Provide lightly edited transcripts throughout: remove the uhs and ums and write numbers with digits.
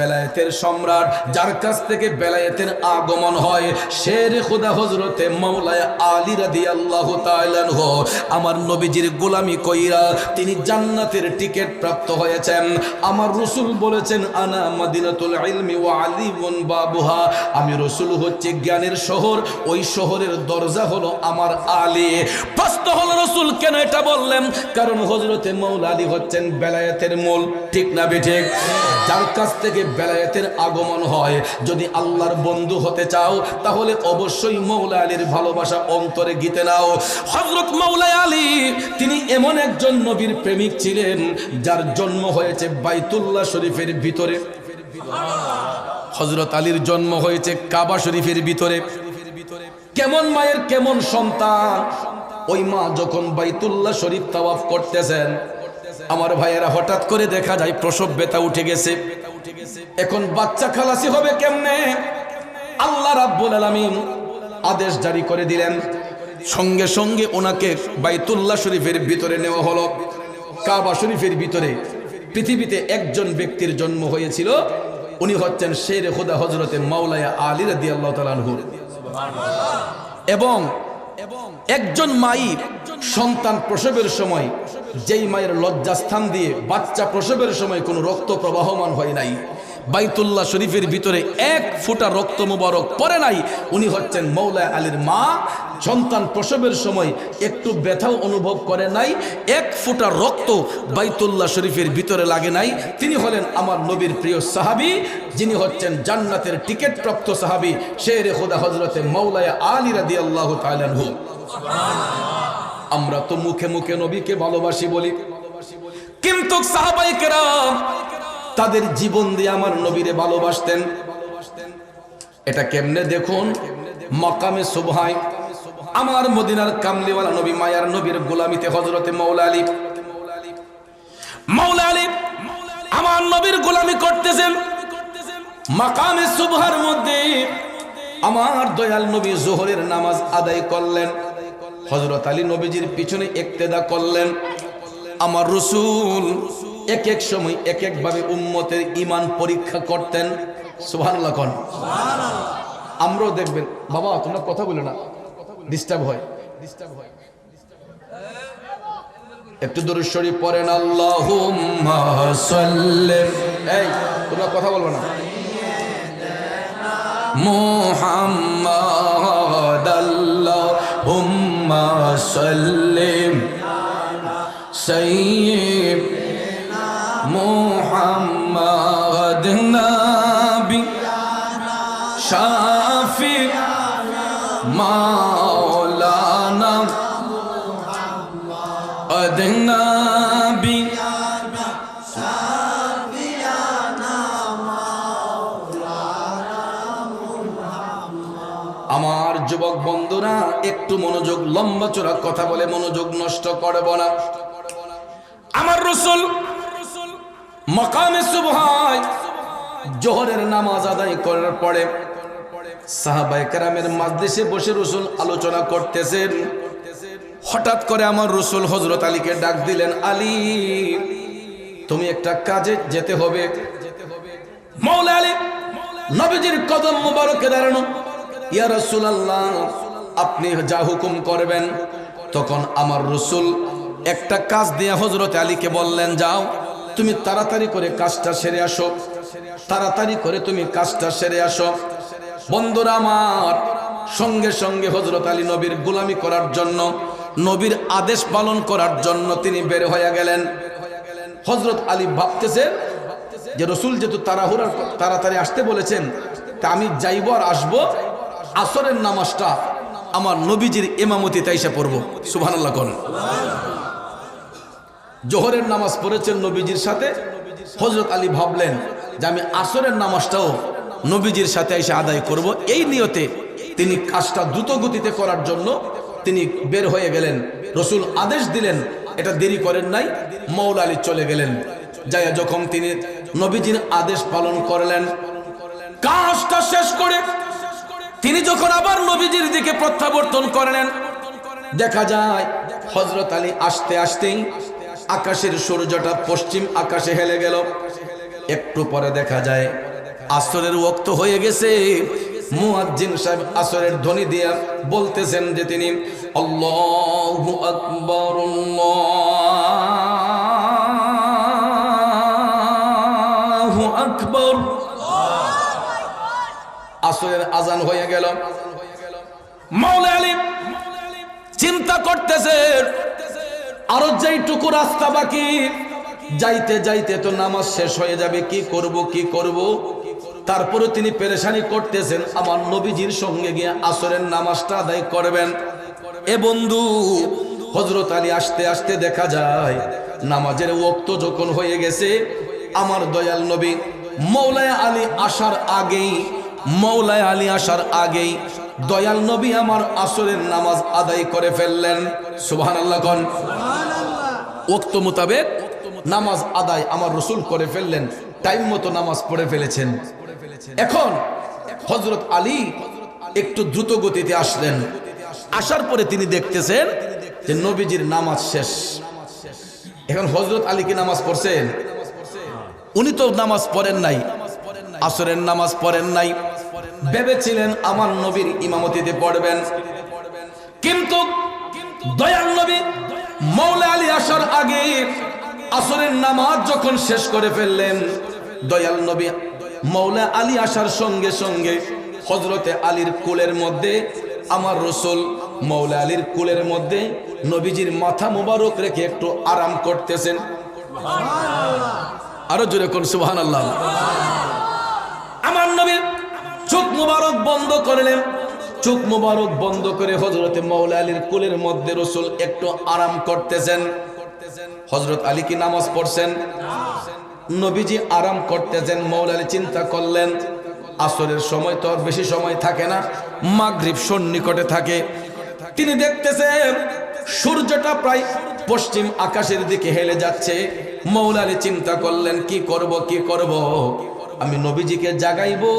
বেলায়েতের সম্রাট যার কাছ থেকে বেলায়েতের আগমন হয় শের খুদা হযরতে মাওলানা আলী রাদিয়াল্লাহু তাআলা আনহু আমার নবীজির গোলামি কইরা তিনি জান্নাতের টিকিট প্রাপ্ত হয়েছেন। আমার রাসূল বলেছেন আনা মদিনাতুল ইলমি ওয়া আলীউন বাবুহা, আমি রাসূল হচ্ছে জ্ঞানের শহর, ওই শহরের দরজা হলো আমার আলী। প্রশ্ন হলো রাসূল কেন এটা বললেন? কারণ হযরতে মাওলানা আলী হচ্ছেন বেলায়েতের মূল, ঠিক না বেঠিক? যার কাছ থেকে বেলায়েতের আগমন হয়। যদি আল্লাহর বন্ধু হতে চাও তাহলে অবশ্যই মাওলানা আলীর ভালোবাসা অন্তরে গীতে নাও। হযরত মাওলানা আলী তিনি এমন একজন নবীর প্রেমিক ছিলেন যার জন্ম হয়েছে বাইতুল্লাহ শরীফের ভিতরে। হযরত আলীর জন্ম হয়েছে কাবা শরীফের ভিতরে। কেমন মায়ের কেমন সন্তান! ওই মা যখন বাইতুল্লাহ শরীফ তাওয়াফ করতেছেন, আমার ভাইয়েরা হঠাৎ করে দেখা যায় প্রসব ব্যথা উঠে গেছে। এখন বাচ্চা খালাসি হবে কেমনে? আল্লাহ রাব্বুল আলামিন আদেশ জারি করে দিলেন, সঙ্গে সঙ্গে ওনাকে বাইতুল্লাহ শরীফের ভিতরে নেওয়া হলো। কাবা শরীফের ভিতরে পৃথিবীতে একজন ব্যক্তির জন্ম হয়েছিল, উনি হচ্ছেন শের খুদা হযরতে মাওলানা আলী রাদিয়াল্লাহু তাআলা আনহু। এবং একজন মায়ের সন্তান প্রসবের সময় যেই মায়ের লজ্জাস্থান দিয়ে বাচ্চা প্রসবের সময় কোনো রক্ত প্রবাহমান হয় নাই, বাইতুল্লাহ শরীফের ভিতরে এক ফোঁটা রক্ত মুবারক পড়ে নাই, উনি হচ্ছেন মাওলানা আলীর মা। সন্তান প্রসবের সময় একটু ব্যথাও অনুভব করে নাই, এক ফোঁটা রক্ত বাইতুল্লাহ শরীফের ভিতরে লাগে নাই। তিনি হলেন আমার নবীর প্রিয় সাহাবী, যিনি হচ্ছেন জান্নাতের টিকিট প্রাপ্ত সাহাবী শের খুদা হযরতে মাওলানা আলী রাদিয়াল্লাহু তাআলা আনহু। আমরা তো মুখে মুখে নবীকে ভালোবাসি বলি, কিন্তু সাহাবায়ে কেরাম তাদের জীবন দিয়ে আমার নবীরে ভালোবাসতেন। এটা কেমনে দেখুন, মাকামে সুবহায় আমার মদিনার কামলিওয়ালা নবী মায়ার নবীর গোলামিতে হযরতে মাওলানা আলী আমার নবীর গোলামি করতেছেন। মাকামে সুবহার মধ্যে আমার দয়াল নবী যোহরের নামাজ আদায় করলেন। হযরত আলী নবীজির পিছনে ইক্তেদা করলেন। আমার রাসূল এক এক সময় এক এক ভাবে উম্মতের ঈমান পরীক্ষা করতেন। সুবহানাল্লাহ কোন সুবহানাল্লাহ। আমরাও দেখবেন, বাবা তোমরা কথা বলে না, ডিস্টার্ব হয়। একটু দরুদ শরীফ পড়েন, আল্লাহুম্মা সাল্লি, এই তোমরা কথা বলবে না, মুহাম্মাদ আল্লাহুম্মা সাল্লি সাইয়্যিদিনা মুহাম্মাদ নবী শাফি মাওলানা মুহাম্মাদ নবী আমার যুবক বন্ধুরা একটু মনোযোগ, লম্বা চড়া কথা বলে মনোযোগ নষ্ট করব না। আমার রাসূল মাকামে সুবহায় যোহরের নামাজ আদায় করার পরে সাহাবায়ে কেরামের মাজলিসে বসে রাসূল আলোচনা করতেছেন। হঠাৎ করে আমার রাসূল হযরত আলীকে ডাক দিলেন, আলী তুমি একটা কাজে যেতে হবে। মাওলানা আলী নবীজির কদম মোবারকে দাঁড়ানো, ইয়া রাসূলুল্লাহ আপনি যা হুকুম করবেন। তখন আমার রাসূল একটা কাজ দিয়ে হযরত আলীকে বললেন, যাও তুমি তাড়াতাড়ি করে কাজটা সেরে আসো, তাড়াতাড়ি করে তুমি কাজটা সেরে আসো। বন্ধুরা আমার, সঙ্গে সঙ্গে হযরত আলী নবীর গোলামি করার জন্য, নবীর আদেশ পালন করার জন্য তিনি বের হয়ে গেলেন। হযরত আলী ভাবতেছেন যে রাসূল যেহেতু তাড়াতাড়ি আসতে বলেছেন, তা আমি যাইব আর আসবো, আসরের নামাজটা আমার নবীজির ইমামতিতে এসে পড়ব। সুবহানাল্লাহ কোন। জোহরের নামাজ পড়েছেন নবীজির সাথে। হযরত আলী ভাবলেন যে আমি আসরের নামাজটাও নবীজির সাথে এসে আদায় করব। এই নিয়তে তিনি কাজটা দ্রুত গতিতে করার জন্য তিনি বের হয়ে গেলেন। রাসূল আদেশ দিলেন, এটা দেরি করেন নাই, মাওলানা আলী চলে গেলেন। যাইয়া যখন তিনি নবীজির আদেশ পালন করলেন, কাজটা শেষ করে তিনি যখন আবার নবীজির দিকে প্রত্যাবর্তন করলেন, দেখা যায় হযরত আলী আসতে আসতেই আকাশের সূর্যটা পশ্চিম আকাশে হেলে গেল একটু পরে দেখা যায় আসরের ওয়াক্ত হয়ে গেছে। মুয়াজ্জিন সাহেব আসরের ধ্বনি দিয়া বলতেছেন যে তিনি আল্লাহু আকবার আল্লাহু আকবার। আসরের আজান হয়ে গেল। মাওলা আলী চিন্তা করতেছে আরো যেইটুকু রাস্তা বাকি, যাইতে যাইতে তো নামাজ শেষ হয়ে যাবে, কি করব কি করব। তারপরে তিনি পেরেশানি করতেছেন আমার নবীজির সঙ্গে গিয়ে আসরের নামাজটা আদায় করবেন। এ বন্ধু, হযরত আলী আসতে আসতে দেখা যায় নামাজের ওয়াক্ত যখন হয়ে গেছে, আমার দয়াল নবী মৌলানা আলী আসার আগেই দয়াল নবী আমার আসরের নামাজ আদায় করে ফেললেন। সুবহানাল্লাহ কোন। ওয়াক্ত মোতাবেক নামাজ আদায় আমার রাসূল করে ফেললেন, টাইম মতো নামাজ পড়ে ফেলেছেন। এখন হযরত আলী একটু দ্রুত গতিতে আসলেন। আসার পরে তিনি দেখতেছেন যে নবীজির নামাজ শেষ। এখন হযরত আলী কি নামাজ পড়ছেন? উনি তো নামাজ পড়েন নাই, আসরের নামাজ পড়েন নাই। ভেবেছিলেন আমার নবীর ইমামতিতে পড়বেন, কিন্তু দয়াল নবী মৌলা আলী আসার আগে আসরের নামাজ যখন শেষ করে ফেললেন, দয়াল নবী মৌলা আলী আসার সঙ্গে সঙ্গে হযরতে আলীর কোলের মধ্যে আমার রাসূল মৌলা আলীর কোলের মধ্যে নবীজির মাথা মোবারক রেখে একটু আরাম করতেছেন। আরো জোরে কোন সুবহানাল্লাহ। আমার নবী চোখ মোবারক বন্ধ করলেন, চোখ মোবারক বন্ধ করে হযরতে মৌলা আলীর কোলের মধ্যে রাসূল একটু আরাম করতেছেন। হযরত আলী কি নামাজ পড়ছেন? নবীজি আরাম করতেছেন। মৌলা আলী চিন্তা করলেন আসরের সময় তো আর বেশি সময় থাকে না, মাগরিব সন্নিকটে থাকে। তিনি দেখতেছেন সূর্যটা প্রায় পশ্চিম আকাশের দিকে হেলে যাচ্ছে। মৌলা আলী চিন্তা করলেন কি করব, আমি নবীজিকে জাগাইবো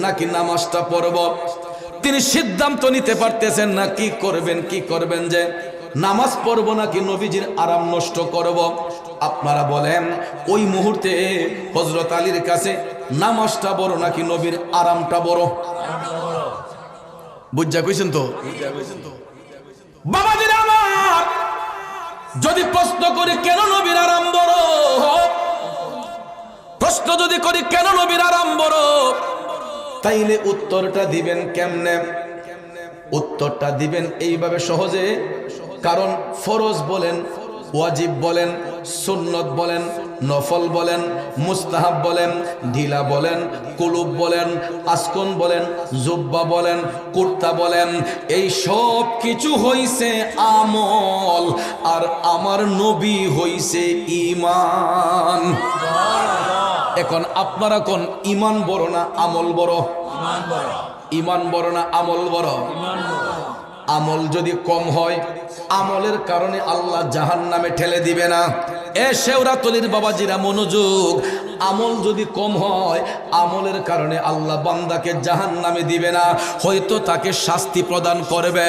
নাকি নামাজটা পড়ব। তিনি সিদ্ধান্ত নিতে পারতেছেন না কি করবেন, যে নামাজ পড়ব নাকি নবীজির আরাম নষ্ট করব। আপনারা বলেন ওই মুহূর্তে হযরত আলীর কাছে নামাজটা বড় নাকি নবীর আরামটা বড়? বুঝা কইছেন তো বাবাজিরা আমার, যদি প্রশ্ন করি কেন নবীর আরাম বড়, প্রশ্ন যদি করি কেন নবীর আরাম বড়, তাইলে উত্তরটা দিবেন কেমনে? উত্তরটা দিবেন এইভাবে সহজে। কারণ ফরজ বলেন, ওয়াজিব বলেন, সুন্নত বলেন, নফল বলেন, মুস্তাহাব বলেন, ঢিলা বলেন, কুলুব বলেন, আসকন বলেন, জুব্বা বলেন, কুর্তা বলেন, এই সব কিছু হইছে আমল, আর আমার নবী হইছে ঈমান। এখন আপনারা কোন ঈমান বড় না আমল বড়? ঈমান বড় না আমল বড়? আমল যদি কম হয়, আমলের কারণে আল্লাহ জাহান্নামে ঠেলে দিবে না। এ শেওরাতলির বাবাজিরা মনোযোগ, আমল যদি কম হয়, আমলের কারণে আল্লাহ বান্দাকে জাহান্নামে দিবে না, হয়তো তাকে শাস্তি প্রদান করবে।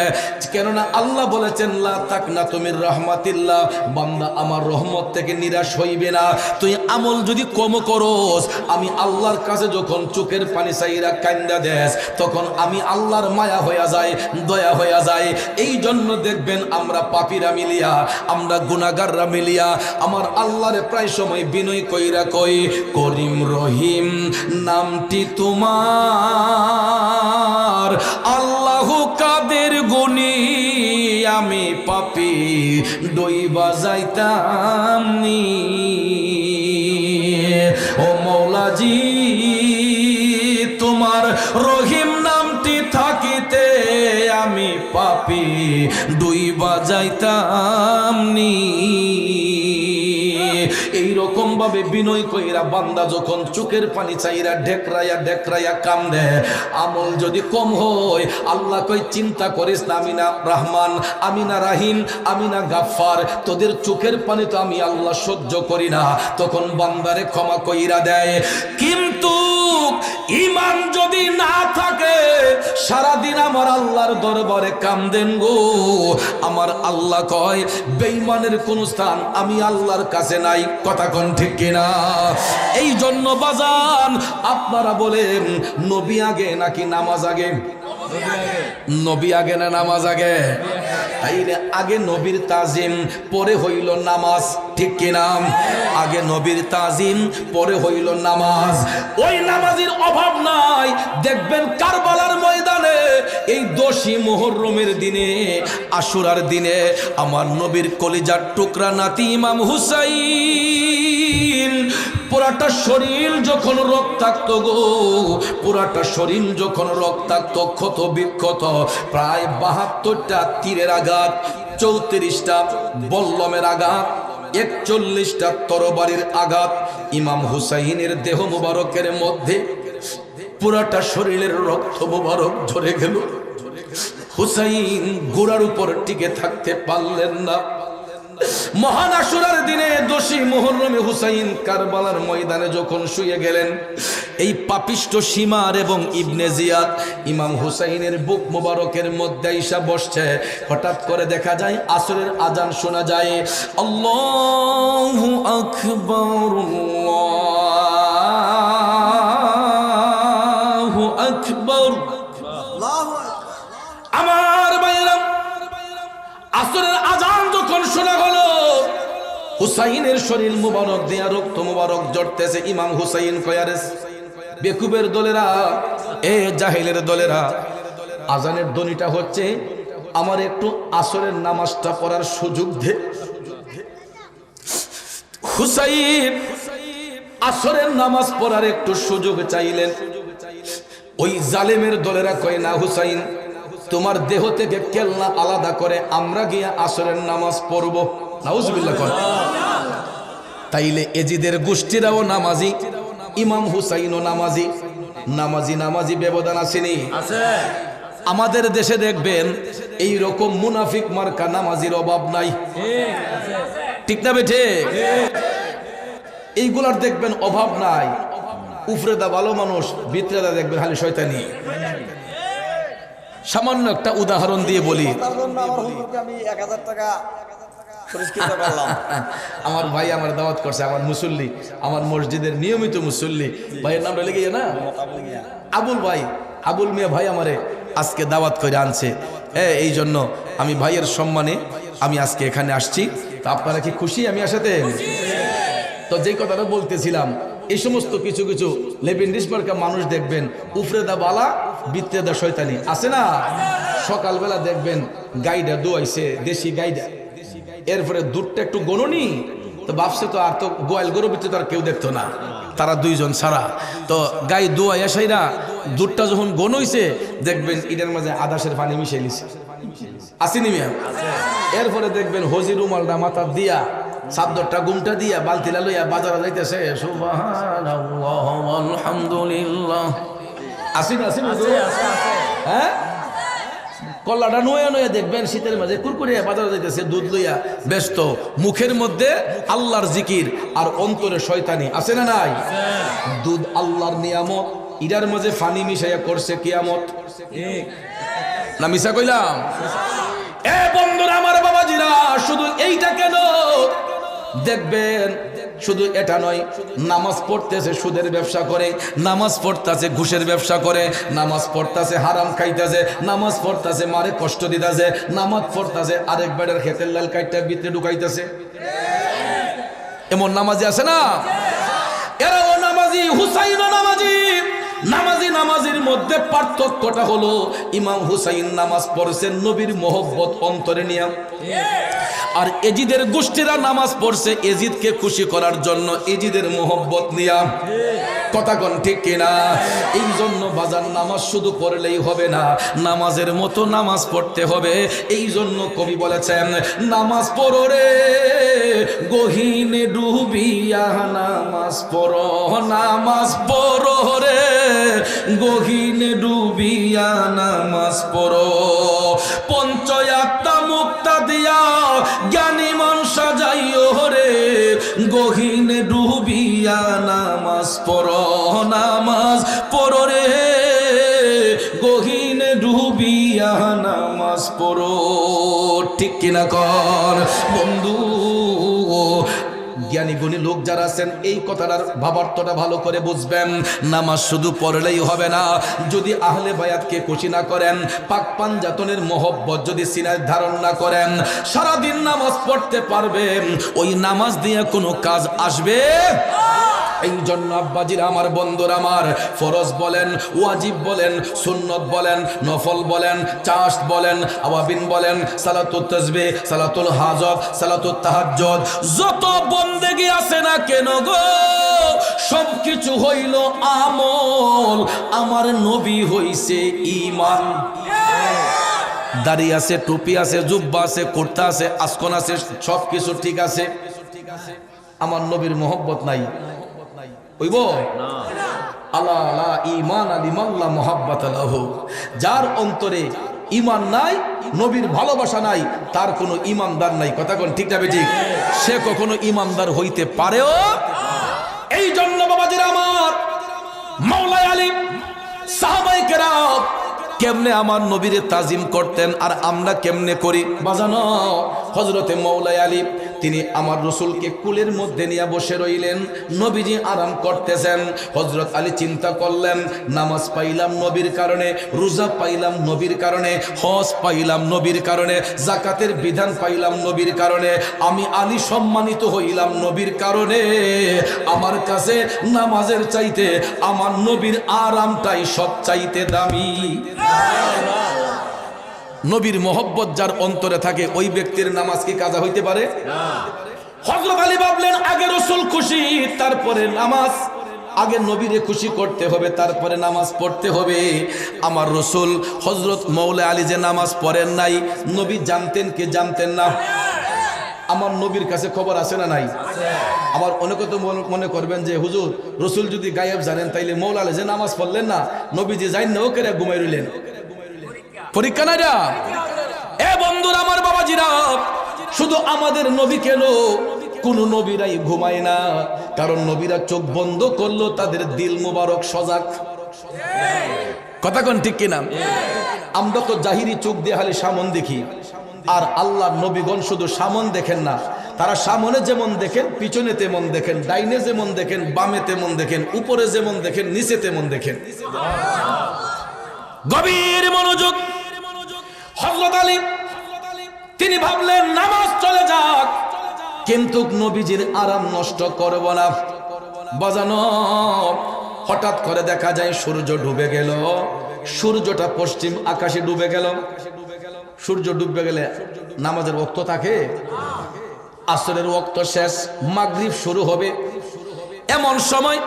কেননা আল্লাহ বলেছেন লা তাকনাতু মির রাহমাতিল্লাহ, বান্দা আমার রহমত থেকে নিরাশ হইবে না। তুই আমল যদি কম করস, আমি আল্লাহর কাছে যখন চোখের পানি চাইরা কান্দা দেস, তখন আমি আল্লাহর মায়া হইয়া যায়, দয়া হইয়া যায়। এই জন্য দেখবেন আমরা পাপীরা মিলিয়া, আমরা গুনাহগাররা মিলিয়া আমার আল্লাহরে প্রায় সময় বিনয় কইরা কই, করিম রহিম নামটি তোমার, আল্লাহ কাদের গুণী আমি পাপী ডইবা যাইতাম নি। ও মৌলাজি তোমার রহিম নামটি থাকিতে আমি পাপী ডইবা যাইতাম নি। এইরকম ভাবে বিনয় কইরা বান্দা যখন চোখের পানি চাইরা ঢেকরাইয়া কান্দে, আমল যদি কম হয়, আল্লাহ কই চিন্তা করিস না, আমি না রহমান, আমি না রাহিম, আমি না গাফফার, তোদের চোখের পানি তো আমি আল্লাহ সহ্য করি না। তখন বান্দারে ক্ষমা কইরা দেয়। কিন্তু ঈমান যদি না থাকে, সারাদিন আমার আল্লাহর দরবারে কামদেন গো। আমার আল্লাহ কয় বেঈমানের কোন স্থান আমি আল্লাহর কাছে নাই। কথা কোন ঠিক কিনা? এই জন্য বাজান আপনারা বলেন নবী আগে নাকি নামাজ আগে? নবী আগে না নামাজ আগে? তাইলে আগে নবীর তাজিম, পরে হইল নামাজ, ঠিক কিনা? আগে নবীর তাজিম, পরে হইল নামাজ। ওই নামাজের অভাব নাই। দেখবেন কারবালার ময়দানে এই 10ই মুহররমের দিনে, আশুরার দিনে আমার নবীর কলিজার টুকরা নাতি ইমাম হুসাইন পুরাটা শরীর যখন রক্তাক্ত গো, পুরাটা শরীর যখন রক্তাক্ত, ক্ষত বিক্ষত, প্রায় 72টা তীরের আঘাত, 34টা বল্লমের আঘাত, 41টা তরবারির আঘাত ইমাম হুসাইনের দেহ মুবারকের মধ্যে, পুরাটা শরীরের রক্ত মুবারক ঝরে গেল। হুসাইন ঘোড়ার উপর টিকে থাকতে পারলেন না। মহান আশুরার দিনে 10ই মুহররমে হুসাইন কারবালার ময়দানে যখন শুয়ে গেলেন, এই পাপিষ্ট সীমার এবং ইবনে জিয়াদ ইমাম হুসাইনের বুক মোবারকের মধ্যে আইসা বসছে। হঠাৎ করে দেখা যায় আসরের আজান শোনা যায়, আল্লাহু আকবার আল্লাহু আকবার। আমার ভাইরা, আসরের আজান যখন শোনা হলো, হুসাইনের শরীর মুবারক দেয়া রক্ত মুবারক জড়তেছে। ইমাম হুসাইন কয়ারে বেকুবের দলেরা, এ জাহিলের দলেরা, আজানের ধ্বনিটা হচ্ছে আমার একটু আসরের নামাজটা পড়ার সুযোগ দে। হুসাইন আসরের নামাজ পড়ার একটু সুযোগ চাইলেন। ওই জালেমের দলেরা কয় না হুসাইন, তোমার দেহ থেকে কেলনা আলাদা করে আমরা গিয়া আসরের নামাজ পড়ব। নাউজুবিল্লাহ কর। তাইলে এজিদের গোষ্ঠীরাও নামাজি, ইমাম হুসাইনও নামাজি। নামাজি নামাজি ব্যবধান আসেনি? আমাদের দেশে দেখবেন এই রকম মুনাফিক মার্কা নামাজির অভাব নাই, ঠিক না বেঠে? এইগুলার দেখবেন অভাব নাই। উফরেদা ভালো মানুষ, ভিতরেদা দেখবেন খালি শয়তানি। সামান্য একটা উদাহরণ দিয়ে বলি। আমার ভাই আমার দাওয়াত করছে, আমার মুসল্লি, আমার মসজিদের নিয়মিত মুসল্লি, ভাইয়ের নামটা লেগে না, আবুল ভাই, আবুল মিয়া ভাই আমারে আজকে দাওয়াত করে আনছে। এই জন্য আমি ভাইয়ের সম্মানে আমি আজকে এখানে আসছি। তো আপনারা কি খুশি আমি আসাতে? তো যেই কথাটা বলতেছিলাম, এই সমস্ত কিছু কিছু লেবেন্ডিস মার্কা মানুষ দেখবেন উফরেদা বালা বিত্রেদা শয়তানি আছে না। সকালবেলা দেখবেন গাইডা দোয়াইছে, দেশি গাইডা, এরপরে দুধটা একটু গণনি, তো ভাবছে তো আর তো গোয়াল গরু বিত্রে তো আর কেউ দেখতো না, তারা দুইজন ছাড়া। তো গাই দোয়াই আসাই না, দুধটা যখন গণ হইছে দেখবেন ইটার মাঝে আদাসের পানি মিশে লিছে, আসেনি মিয়া? এরপরে দেখবেন হজি রুমালটা মাথা দিয়া, সাদ্দরটা গুমটা দিয়া, বালতিলা লইয়া বাজারে যাইতেছে, সুবহানাল্লাহ আলহামদুলিল্লাহ। আসেনি? আসেনি? হ্যাঁ, কল্লাটা নয়া নয়া দেখবেন শীতের মাঝে কুরকুরিয়া বাজারে যাইতেছে, দুধ লইয়া ব্যস্ত, মুখের মধ্যে আল্লাহর জিকির আর অন্তরে শয়তানি, আছে না নাই? দুধ আল্লাহর নিয়ামত, ইরার মাঝে ফানি মিশাইয়া করছে কিয়ামত, না মিশা কইলাম? এ বন্ধুরা আমার, বাবাজিরা, শুধু এইটা কেন দেখবেন, শুধু এটা নয়, নামাজ পড়তেছে সুদের ব্যবসা করে, নামাজ পড়তেছে ঘুষের ব্যবসা করে, নামাজ পড়তেছে হারাম খাইতেছে, নামাজ পড়তেছে মারে কষ্ট দিতেছে, নামাজ পড়তেছে আরেক বেড়ার খেতের লাল কাইটা ভিতরে ঢুকাইতেছে। এমন নামাজি আছে না? এরাও নামাজি, হুসাইনও নামাজি। নামাজি নামাজির মধ্যে পার্থক্যটা হলো, ইমাম হুসাইন নামাজ পড়ছেন নবীর মোহব্বত অন্তরে নিয়ে, আর এজিদের গোষ্ঠীরা নামাজ পড়ছে এজিদকে খুশি করার জন্য, এজিদের মোহব্বত নিয়া। কথা কোন ঠিক কিনা? এই জন্য বাজার নামাজ শুধু পড়লেই হবে না, নামাজের মতো নামাজ পড়তে হবে। এই জন্য কবি বলেছেন, নামাজ পড়ো রে গহীনে ডুবিয়া, নামাজ পড়ো, নামাজ পড়ো রে গহীনে ডুবিয়া, নামাজ পড়ো। পঞ্চয়াত্তা মুক্তা দিয়া জ্ঞানী মন সাজাইও রে গহীনে ডুবিয়া, নামাজ পড়ো, নামাজ পড়ো রে গহীনে পড়ো, ঠিক কিনা কর বন্ধু। জ্ঞানী গুণী লোক যারা আছেন এই কথাটার ভাবার্থটা ভালো করে বুঝবেন। নামাজ শুধু পড়লেই হবে না, যদি আহলে বায়াতকে খুশি না করেন, পাক পাঞ্জাতনের মহব্বত যদি সিনায় ধারণ না করেন, সারাদিন নামাজ পড়তে পারবেন, ওই নামাজ দিয়ে কোনো কাজ আসবে। এই জন্য আব্বাজির আমার বন্ধুরা আমার, ফরজ বলেন, ওয়াজিব বলেন, সুন্নত বলেন, নফল বলেন, চাষ বলেন, আওয়াবিন বলেন, সালাতুত তাসবিহ, সালাতুল হাজত, সালাতুত তাহাজ্জুদ, যত বন্দেগি আছে না কেন গো, সবকিছু হইল আমল, আমার নবী হইছে ঈমান। দাড়ি আছে, টুপি আছে, জুব্বা আছে, কুর্তা আছে, আসকন আছে, সবকিছু ঠিক আছে, আমার নবীর মোহব্বত নাই, হইব না। আলা লা ঈমান লিমান লা মুহাব্বাতা লাহু, যার অন্তরে ঈমান নাই, নবীর ভালোবাসা নাই, তার কোনো ঈমানদার নাই। কথা কোন ঠিক না বেঠিক? সে কখনো ঈমানদার হইতে পারেও। এই জন্য বাবাজিরা আমার, মাওলা আলী, সাহাবায়ে কেরাম কেমনে আমার নবীরে তাজিম করতেন, আর আমরা কেমনে করি বাজানো। হযরতে মাওলা আলী তিনি আমার রসুলকে কুলের মধ্যে নিয়ে বসে রইলেন, নবীজি আরাম করতেছেন। হযরত আলী চিন্তা করলেন, নামাজ পাইলাম নবীর কারণে, রোজা পাইলাম নবীর কারণে, হজ পাইলাম নবীর কারণে, যাকাতের বিধান পাইলাম নবীর কারণে, আমি আলী সম্মানিত হইলাম নবীর কারণে। আমার কাছে নামাজের চাইতে আমার নবীর আরামটাই সব চাইতে দামি। নবীর মোহব্বত যার অন্তরে থাকে, ওই ব্যক্তির নামাজ কি কাজা হইতে পারে না। হযরত আলী ভাবলেন, আগে রসুল খুশি, তারপরে নামাজ, আগে নবীরে খুশি করতে হবে, তারপরে নামাজ পড়তে হবে। আমার রসুল হযরত মাওলা আলী যে নামাজ পড়েন নাই, নবী জানতেন কি জানতেন না? আমার নবীর কাছে খবর আছে না নাই? আবার অনেকে তো মনে করবেন যে হুজুর, রসুল যদি গায়েব জানেন, তাইলে মাওলা আলী যে নামাজ পড়লেন না, নবী যে জানেন না, ওকে ঘুমাই রইলেন। পরীক্ষা না যা। এ বন্ধুরা আমার, বাবাজিরা, শুধু আমাদের নবী কেন, কোন নবীরাই ঘুমায় না, কারণ নবীরা চোখ বন্ধ করলো, তাদের দিল মুবারক সজাগ। কথা কোন ঠিক কিনা? আমরা তো জাহিরি চোখ দিয়ে খালি সামন দেখি, আর আল্লাহর নবীগণ শুধু সামন দেখেন না, তারা সামনে যেমন দেখেন, পিছনে তেমন দেখেন, ডাইনে যেমন দেখেন, বামে তেমন দেখেন, উপরে যেমন দেখেন, নিচে তেমন দেখেন। গভীর মনোযোগ। হযরত আলী তিনি ভাবলেন নামাজ চলে যাক, কিন্তু নবীজির আরাম নষ্ট করব না। বাজানো, হঠাৎ করে দেখা যায় সূর্য ডুবে গেল, সূর্যটা পশ্চিম আকাশে ডুবে গেল। সূর্য ডুবে গেলে নামাজের ওয়াক্ত থাকে? আসরের ওয়াক্ত শেষ, মাগরিব শুরু হবে। এমন সময়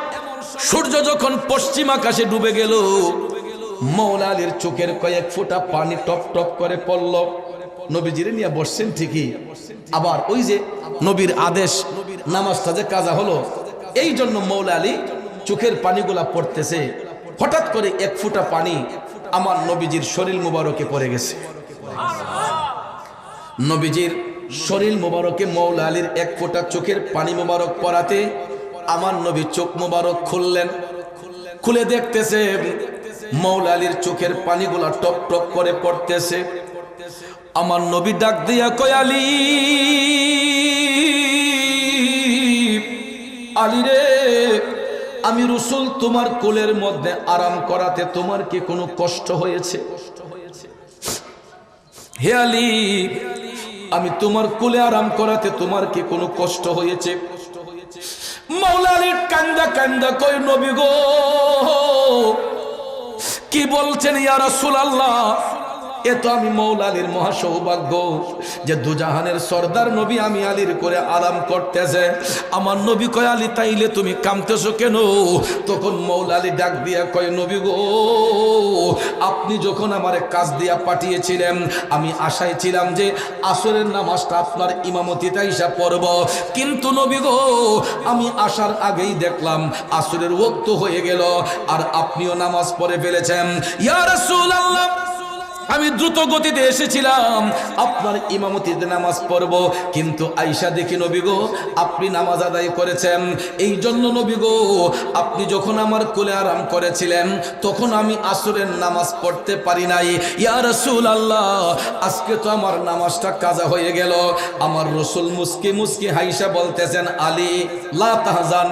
সূর্য যখন পশ্চিম আকাশে ডুবে গেল, মাওলা আলীর চোখের কয়েক ফোঁটা পানি টপ টপ করে পড়ল। নবীজিরে নিয়ে বসছেন ঠিকই, আবার ওই যে নবীর আদেশ, নামাজটা যে কাজা হলো, এই জন্য মাওলা আলী চোখের পানিগুলা পড়তেছে। হঠাৎ করে এক ফোঁটা পানি আমার নবীজির শরীর মুবারকে পড়ে গেছে। নবীজির শরীর মুবারকে মাওলা আলীর এক ফোঁটা চোখের পানি মুবারক পড়াতে আমার নবী চোখ মুবারক খুললেন। খুলে দেখতেছে মাওলা আলীর চোখের পানিগুলা টপ টপ করে পড়তেছে। আমার নবী ডাক দিয়া কয়, আলী, আলী রে, আমি রসুল তোমার কোলের মধ্যে আরাম করাতে তোমার কি কোনো কষ্ট হয়েছে? হে আলী, আমি তোমার কোলে আরাম করাতে তোমার কি কোনো কষ্ট হয়েছে? মাওলা আলী কান্দা কান্দা কয়, নবী গো, কি বলছেন ইয়া রাসূলুল্লাহ? এ তো আমি মাওলা আলীর মহা সৌভাগ্য যে দুজাহানের সর্দার নবী আমি আলীর করে আরাম করতেছে। আমার নবী কয়, আলী তাইলে তুমি কামতেছো কেন? তখন মাওলা আলী ডাক দিয়া কয়, নবী গো, আপনি যখন আমার কাজ দিয়া পাঠিয়েছিলেন, আমি আশায় ছিলাম যে আসরের নামাজটা আপনার ইমামতিতে আইসা পড়ব, কিন্তু নবী গো, আমি আসার আগেই দেখলাম আসরের ওয়াক্ত হয়ে গেল, আর আপনিও নামাজ পড়ে ফেলেছেন। ইয়া রাসূলুল্লাহ, আমি দ্রুত গতিতে এসেছিলাম আপনার ইমামতিতে নামাজ পড়ব, কিন্তু আয়েশা দেখি নবী গো আপনি নামাজ আদায় করেছেন, এই জন্য নবী গো আপনি যখন আমার কোলে আরাম করেছিলেন তখন আমি আসরের নামাজ পড়তে পারি নাই। ইয়া রাসূলুল্লাহ, আজকে তো আমার নামাজটা কাজা হয়ে গেল। আমার রাসূল মুস্কি মুস্কি হাইসা বলতেছেন, আলী লা তাহজান,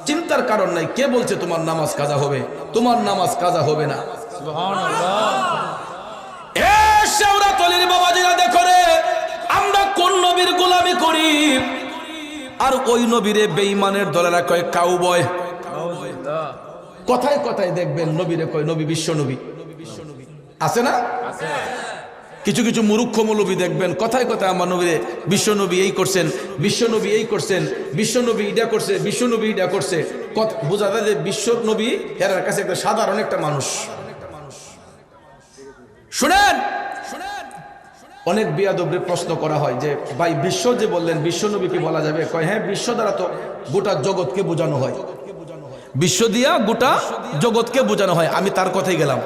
চিন্তার কারণ নাই। কে বলছে তোমার নামাজ কাজা হবে? তোমার নামাজ কাজা হবে না। সুবহানাল্লাহ। আমরা কোন নবীর গোলামি করি, আর ওই নবীরে বেঈমানের দলেরা কয় কাউবয়। কথায় কথায় দেখবেন নবীরে কয় নবী, বিশ্ব নবী আছে না? কিছু কিছু মূর্খ মৌলবী দেখবেন কথায় কথায় আমার নবীরে বিশ্ব নবী এই করছেন, বিশ্ব নবী এই করছেন, বিশ্ব নবী এটা করছে, বিশ্ব নবী এটা করছে। বোঝা যায় যে বিশ্ব নবী এর কাছে একটা সাধারণ একটা মানুষ। শুনেন, অনেক বিয়াদবরে প্রশ্ন করা হয় যে ভাই বিশ্ব যে বললেন, বিশ্ব নবী কি বলা যাবে? কয় হ্যাঁ, বিশ্ব দ্বারা তো গোটা জগৎকে বোঝানো হয়, বিশ্ব দিয়া গোটা জগৎকে বোঝানো হয়। আমি তার কথাই গেলাম,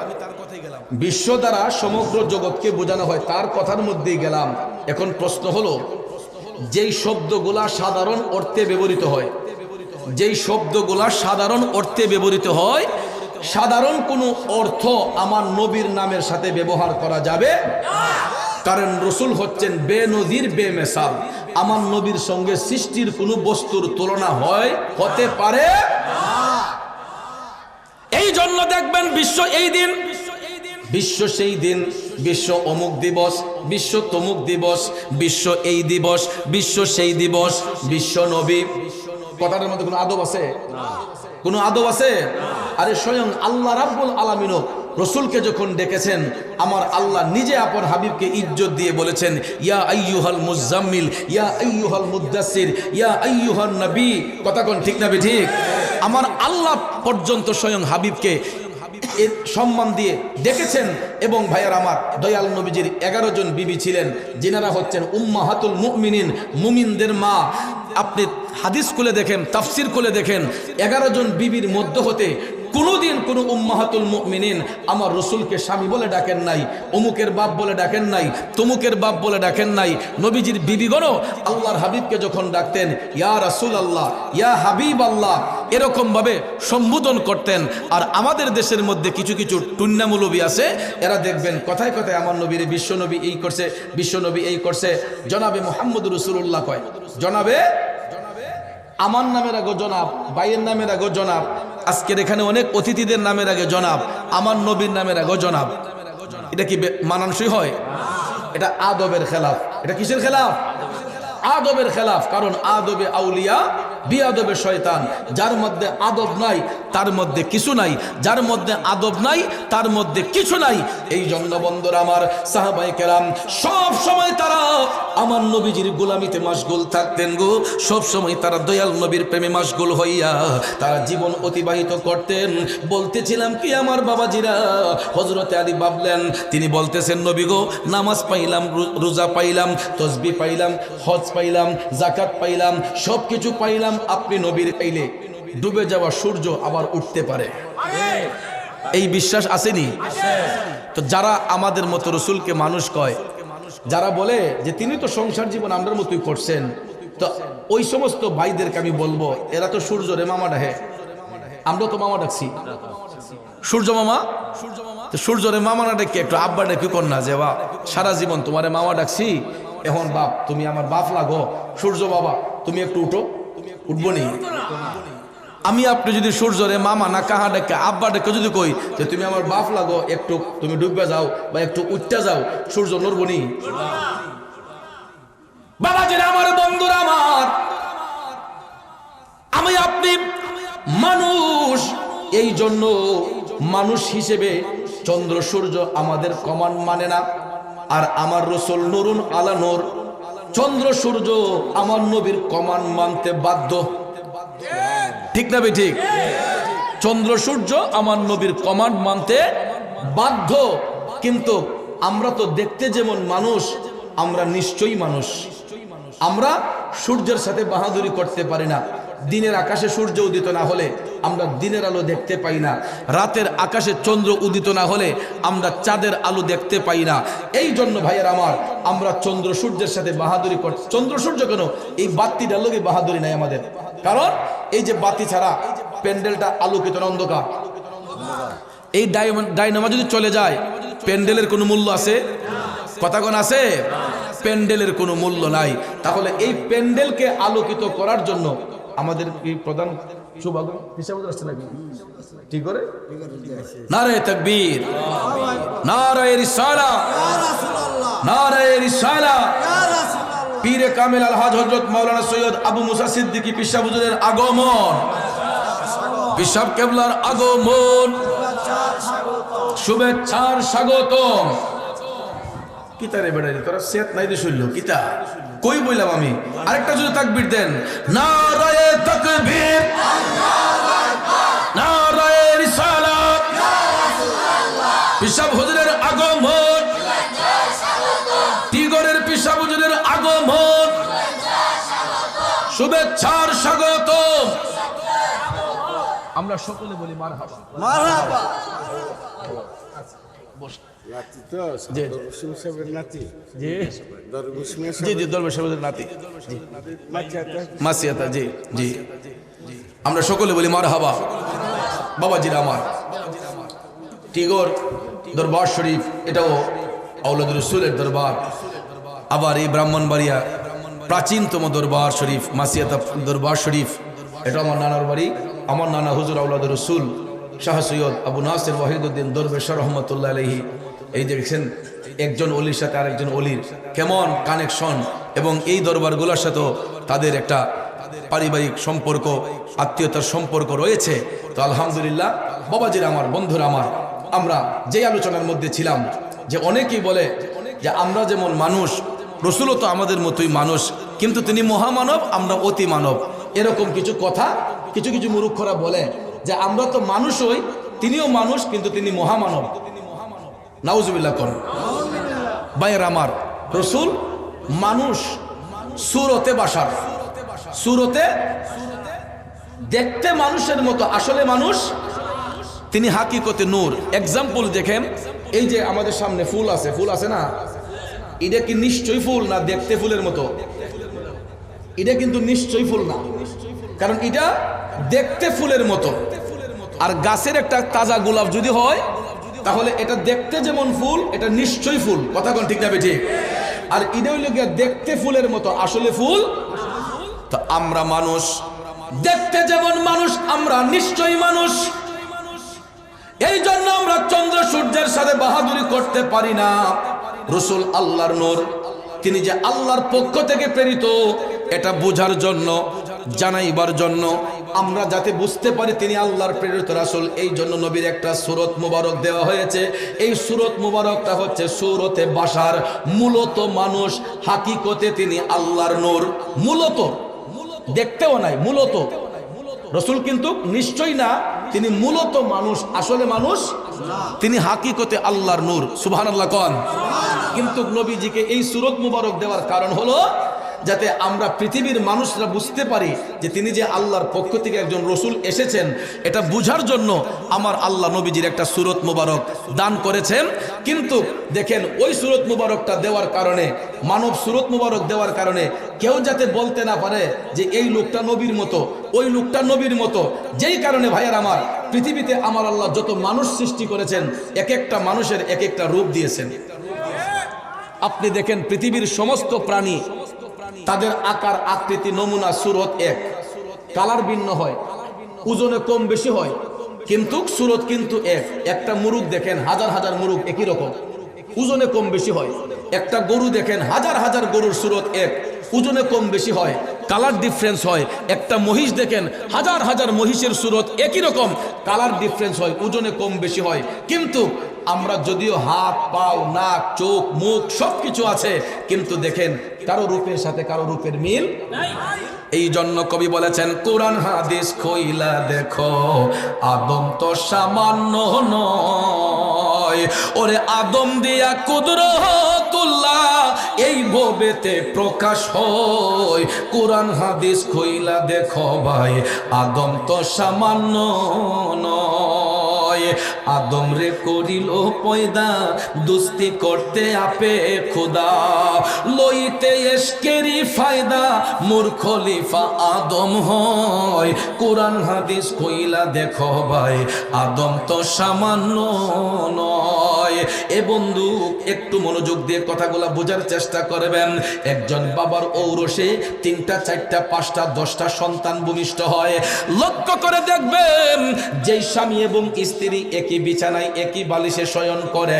বিশ্ব দ্বারা সমগ্র জগৎকে বোঝানো হয়, তার কথার মধ্যেই গেলাম। এখন প্রশ্ন হলো, যেই শব্দগুলা সাধারণ অর্থে ব্যবহৃত হয়, যেই শব্দগুলা সাধারণ অর্থে ব্যবহৃত হয়, সাধারণ কোনো অর্থ আমার নবীর নামের সাথে ব্যবহার করা যাবে? কারণ রসুল হচ্ছেন বেনজির বেমেসাল। আমার নবীর সঙ্গে সৃষ্টির কোনো বস্তুর তুলনা হতে পারে। এই জন্য দেখবেন বিশ্ব এই দিন, বিশ্ব সেই দিন, বিশ্ব অমুক দিবস, বিশ্ব তমুক দিবস, বিশ্ব এই দিবস, বিশ্ব সেই দিবস, বিশ্ব নবী। কথাটার মধ্যে কোনো আদব আছে? কোনো আদব আছে? আরে স্বয়ং আল্লাহ রাব্বুল আলামিনও রসুলকে যখন ডেকেছেন, আমার আল্লাহ নিজে আপন হাবিবকে ইজ্জত দিয়ে বলেছেন, ইয়া আইয়ুহাল মুজাম্মিল, ইয়া আইয়ুহাল মুদ্দাসির, ইয়া আইয়ুহান নবী। কথা কোন ঠিক না ঠিক? আমার আল্লাহ পর্যন্ত স্বয়ং হাবিবকে এর সম্মান দিয়ে ডেকেছেন। এবং ভাইয়ার আমার, দয়াল নবীজির 11 জন বিবি ছিলেন, যিনারা হচ্ছেন উম্মাহাতুল মুমিনিন, মুমিনদের মা। আপনি হাদিস খুলে দেখেন, তাফসির খুলে দেখেন, 11 জন বিবির মধ্য হতে কোনোদিন কোনো উম্মাহাতুল মুমিনিন আমার রসুলকে স্বামী বলে ডাকেন নাই, অমুকের বাপ বলে ডাকেন নাই, তমুকের বাপ বলে ডাকেন নাই। নবীজির বিবিগণও আল্লাহর হাবিবকে যখন ডাকতেন, ইয়া রাসূলুল্লাহ, ইয়া হাবিব আল্লাহ, এরকম ভাবে সম্বোধন করতেন। আর আমাদের দেশের মধ্যে কিছু কিছু টুন্না মৌলবী আছে, এরা দেখবেন কথায় কথায় আমার নবীর বিশ্বনবী এই করছে, বিশ্বনবী এই করছে। জনাবে মুহাম্মদ রাসূলুল্লাহ কয়, জনাবে আমার নামের আগে জনাব, ভাইয়ের নামের আগে জনাব, আজকের এখানে অনেক অতিথিদের নামের আগে জনাব, আমার নবীর নামের আগে জনাব। এটা কি মানানসই হয়? এটা আদবের খেলাফ। এটা কিসের খেলাফ? আদবের খেলাফ। কারণ আদবে আউলিয়া, বিআদবে শয়তান। যার মধ্যে আদব নাই তার মধ্যে কিছু নাই, যার মধ্যে আদব নাই তার মধ্যে কিছু নাই। এই জন্য বন্ধুরা আমার, সাহাবায়ে কেরাম সব সময় তারা আমার নবীজির গোলামিতে মাশগুল থাকতেন গো। সব সময় তারা দয়াল নবীর প্রেমে মাশগুল হইয়া তারা জীবন অতিবাহিত করতেন। বলতেছিলাম কি আমার বাবাজিরা, হযরতে আলী ভাবলেন, তিনি বলতেছেন নবী গো, নামাজ পাইলাম, রোজা পাইলাম, তসবিহ পাইলাম, হজ পাইলাম, যাকাত পাইলাম, সব কিছু পাইলাম। আপনি নবীর পাইলে ডুবে যাওয়া সূর্য আবার উঠতে পারে, এই বিশ্বাস আসেনি? তো যারা আমাদের মতো রসুলকে মানুষ কয়, যারা বলে যে তিনি তো সংসার জীবন আমরার মতোই করছেন, তো ওই সমস্ত ভাইদেরকে আমি বলবো, এরা তো সূর্য রে মামা ডাহে, আমরা তো মামা ডাকছি সূর্য মামা। সূর্য রে মামা না ডেকে একটু আব্বা ডেকে কর না, যে বা সারা জীবন তোমারে মামা ডাকছি, এখন বাপ তুমি আমার বাপ লাগো, সূর্য বাবা তুমি একটু উঠো। উঠবো নি? আমি আপনি যদি সূর্যরে মামা না কাহা ডেকে আব্বা ডেকে যদি কই যে তুমি আমার বাপ লাগো, একটু তুমি ডুববে যাও বা একটু উঠতে যাও, সূর্য নড়বো নি? বাবাজিরা আমার, বন্ধুরা আমার, আমি আপনি মানুষ, এই জন্য মানুষ হিসেবে চন্দ্র সূর্য আমাদের কমান মানে না। আর আমার রসুল নুরুন আলা নূর, চন্দ্র সূর্য আমার নবীর কমান মানতে বাধ্য। ঠিক না বে ঠিক? চন্দ্র সূর্য আমার নবীর কমান্ড মানতে বাধ্য। কিন্তু আমরা তো দেখতে যেমন মানুষ, আমরা নিশ্চয়ই মানুষ। আমরা সূর্যের সাথে বাহাদুরি করতে পারি না। দিনের আকাশে সূর্য উদিত না হলে আমরা দিনের আলো দেখতে পাই না, রাতের আকাশে চন্দ্র উদিত না হলে আমরা চাঁদের আলো দেখতে পাই না। এই জন্য ভাইয়ের আমার, আমরা চন্দ্র সূর্যের সাথে বাহাদুরি করি। চন্দ্র সূর্য কেন, এই বাতিটার লোকে বাহাদুরি নাই আমাদের, কারণ এই যে বাতি ছাড়া প্যান্ডেলটা আলোকিত না অন্ধকার। এই ডাইনামা যদি চলে যায়, প্যান্ডেলের কোনো মূল্য আছে? কথা কোন আছে? প্যান্ডেলের কোনো মূল্য নাই। তাহলে এই প্যান্ডেলকে আলোকিত করার জন্য আমাদের এই প্রধান সৌভাগ্য হিসাবে আসছে নাকি? ঠিক করে নারে তাকবীর, নারে রিসালা, নারে রিসালা। পীরে কামিল আলহাজ হযরত মাওলানা সৈয়দ আবু মুসা সিদ্দিকী পিসা হুজুরের আগমন, পিসা কেবলার আগমন, শুভেচ্ছার স্বাগতম। কিতারে বেড়াই তোরা সেট নাই দিয়ে শুনলো কিতা কই বললাম আমি? আরেকটা যদি তাকবীর দেন, নারায়ে তাকবীর, নারায়ে রিসালাত, পিসা হুজুরের আগমন, টিগরের পিসা হুজুরের আগমন, শুভেচ্ছার স্বাগতম। আমরা সকলে বলি মারহাবা, মারহাবা। আমরা সকলে বলি মারহাবা। বাবাজিরা আমার, টিগর দরবার শরীফ এটাও আওলাদুর রাসূলের দরবার। আবার এই ব্রাহ্মণবাড়িয়া প্রাচীনতম দরবার শরীফ মাসিয়াতা দরবার শরীফ, এটা আমার নানার বাড়ি। আমার নানা হুজুর আওলাদুর রাসূল শাহ সৈয়দ আবু নাসির ওয়াহিদউদ্দিন দরবেশ রহমতুল্লাহ আলাইহি। এই দেখছেন একজন অলির সাথে আরেকজন অলির কেমন কানেকশন, এবং এই দরবারগুলোর সাথেও তাদের একটা পারিবারিক সম্পর্ক, আত্মীয়তার সম্পর্ক রয়েছে। তো আলহামদুলিল্লাহ বাবাজিরা আমার, বন্ধুরা আমার, আমরা যে আলোচনার মধ্যে ছিলাম যে অনেকেই বলে যে আমরা যেমন মানুষ, রসুলও তো আমাদের মতোই মানুষ, কিন্তু তিনি মহামানব, আমরা অতি মানব। এরকম কিছু কথা কিছু কিছু মূর্খরা বলে যে আমরা তো মানুষ হই, তিনিও মানুষ কিন্তু তিনি মহামানব। নাউজুবিল্লাহ করুন। ভাইয়ের আমার, রসুল মানুষ, সুরতে বাসার, সুরতে দেখতে মানুষের মতো, আসলে মানুষ, তিনি হাকিকতে নূর। এক্সাম্পল দেখেন, এই যে আমাদের সামনে ফুল আছে, ফুল আছে না, এটা কি নিশ্চয়ই ফুল না দেখতে ফুলের মতো? এটা কিন্তু নিশ্চয়ই ফুল না, কারণ এটা দেখতে ফুলের মতো। আর গাছের একটা তাজা গোলাপ যদি হয়, তাহলে এটা দেখতে যেমন ফুল, এটা নিশ্চয়ই ফুল। কথা কোন ঠিক না বেঠিক? আর এটা হইল গিয়া দেখতে ফুলের মতো, আসলে ফুল। তো আমরা মানুষ, দেখতে যেমন মানুষ, আমরা নিশ্চয়ই মানুষ। এই জন্য আমরা চন্দ্র সূর্যের সাথে বাহাদুরি করতে পারি না। রসুল আল্লাহর নূর, তিনি যে আল্লাহর পক্ষ থেকে প্রেরিত, এটা বোঝার জন্য, জানাইবার জন্য, আমরা যাতে বুঝতে পারি তিনি আল্লাহর প্রেরিত রাসূল, এই জন্য নবীর একটা সূরত মুবারক দেওয়া হয়েছে। এই সূরত মুবারকটা হচ্ছে সূরতে বাশার, মূলত মানুষ, হাকিকতে তিনি আল্লাহর নূর। মূলত দেখতেও নাই, মূলত রসুল কিন্তু নিশ্চয়ই না, তিনি মূলত মানুষ, আসলে মানুষ, তিনি হাকিকতে আল্লাহর নূর। সুবহানাল্লাহ কোন। কিন্তু নবীজিকে এই সূরত মুবারক দেওয়ার কারণ হলো যাতে আমরা পৃথিবীর মানুষরা বুঝতে পারি যে তিনি যে আল্লাহর পক্ষ থেকে একজন রসুল এসেছেন, এটা বুঝার জন্য আমার আল্লাহ নবীজির একটা সূরত মুবারক দান করেছেন। কিন্তু দেখেন ওই সূরত মুবারকটা দেওয়ার কারণে, মানব সূরত মুবারক দেওয়ার কারণে কেউ যাতে বলতে না পারে যে এই লোকটা নবীর মতো, ওই লোকটা নবীর মতো। যেই কারণে ভাইয়ার আমার, পৃথিবীতে আমার আল্লাহ যত মানুষ সৃষ্টি করেছেন, এক একটা মানুষের এক একটা রূপ দিয়েছেন। আপনি দেখেন পৃথিবীর সমস্ত প্রাণী, তাদের আকার, আকৃতি, নমুনা, সুরত এক, কালার ভিন্ন হয়, ওজনে কম বেশি হয়, কিন্তু সুরত কিন্তু এক। একটা মুরুগ দেখেন, হাজার হাজার মুরুগ একই রকম, ওজনে কম বেশি হয়। একটা গরু দেখেন, হাজার হাজার গরুর সুরত এক, ওজনে কম বেশি হয়, কালার ডিফারেন্স হয়। একটা মহিষ দেখেন, হাজার হাজার মহিষের সুরত একই রকম, কালার ডিফারেন্স হয়, ওজনে কম বেশি হয়। কিন্তু আমরা যদিও হাত, পাও, নাক, চোখ, মুখ সবকিছু আছে, কিন্তু দেখেন কারো রূপের সাথে কারো রূপের মিল। এই জন্য কবি বলেছেন, কোরআন হাদিস কইলা দেখো, আদম তো সামান্য নয়, ওরে আদম দিয়া কুদরতুল্লাহ এই ভবেতে প্রকাশ হয়। কোরআন হাদিস কইলা দেখো ভাই, আদম তো সামান্য নয়। আদম রে করিল পয়দা, দুস্তি করতে আপে খোদা, লইতে এশকেরি ফায়দা, মোর খলিফা আদম হয়। কোরআন হাদিস কইলা দেখো ভাই, আদম তো সামান্য নয়। এ বন্ধু, একটু মনোযোগ দিয়ে কথাগুলা বোঝার চেষ্টা করবেন। একজন বাবার ঔরসে 3টা 4টা 5টা 10টা সন্তান ভূমিষ্ঠ হয়। লক্ষ্য করে দেখবেন, যেই স্বামী এবং স্ত্রী একই বিছানায় একই বালিশে শয়ন করে,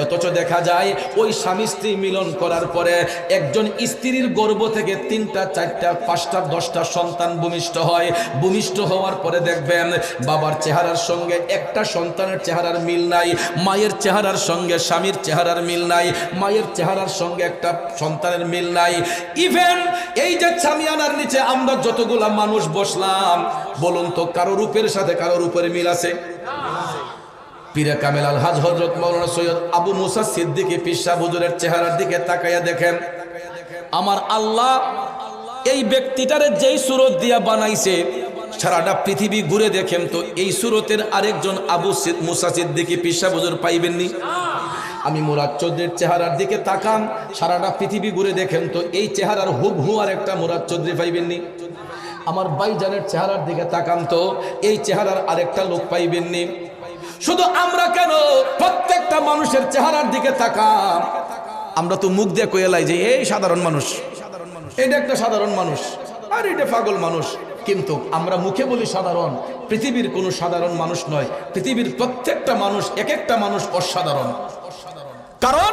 অথচ দেখা যায় ওই স্বামী স্ত্রী মিলন করার পরে একজন স্ত্রীর গর্ভ থেকে 3টা 4টা 5টা 10টা সন্তান ভূমিষ্ঠ হয়। ভূমিষ্ঠ হওয়ার পরে দেখবেন বাবার চেহারার সঙ্গে একটা সন্তানের চেহারার মিল নাই, মায়ের চেহারার সঙ্গে স্বামীর চেহারার মিল নাই, মায়ের চেহারার সঙ্গে একটা সন্তানের মিল নাই। ইভেন এই যে ছামিয়ানার নিচে আমরা যতগুলা মানুষ বসলাম, বলুন তো কারো রূপের সাথে কারো রূপের মিল আছে? পীরে কামেল আলহাজ হযরত মাওলানা সৈয়দ আবু মুসা সিদ্দিকী পীর সাহেব হুজুরের চেহারার দিকে তাকাইয়া দেখেন, আমার আল্লাহ এই ব্যক্তিটারে যেই সুরত দিয়া বানাইছে, সারাটা পৃথিবী ঘুরে দেখেন তো এই সুরতের আরেকজন আবু মুসা সিদ্দিকী পীর সাহেব হুজুর পাইবেননি। আমি মুরাদ চৌধুরীর চেহারার দিকে তাকান, সারাটা পৃথিবী ঘুরে দেখেন তো এই চেহারার হুবহু আর একটা মুরাদ চৌধুরী পাইবেননি। আমার ভাইজানের চেহারার দিকে তাকান তো এই চেহারার আরেকটা লোক পাইবেননি। শুধু আমরা কেন, প্রত্যেকটা মানুষের চেহারার দিকে তাকান, আমরা তো মুখ দিয়ে কইলাই যে এই সাধারণ মানুষ, এটা একটা সাধারণ মানুষ, আর এটা পাগল মানুষ, কিন্তু আমরা মুখে বলি সাধারণ। পৃথিবীর কোনো সাধারণ মানুষ নয়, পৃথিবীর প্রত্যেকটা মানুষ, এক একটা মানুষ অসাধারণ। কারণ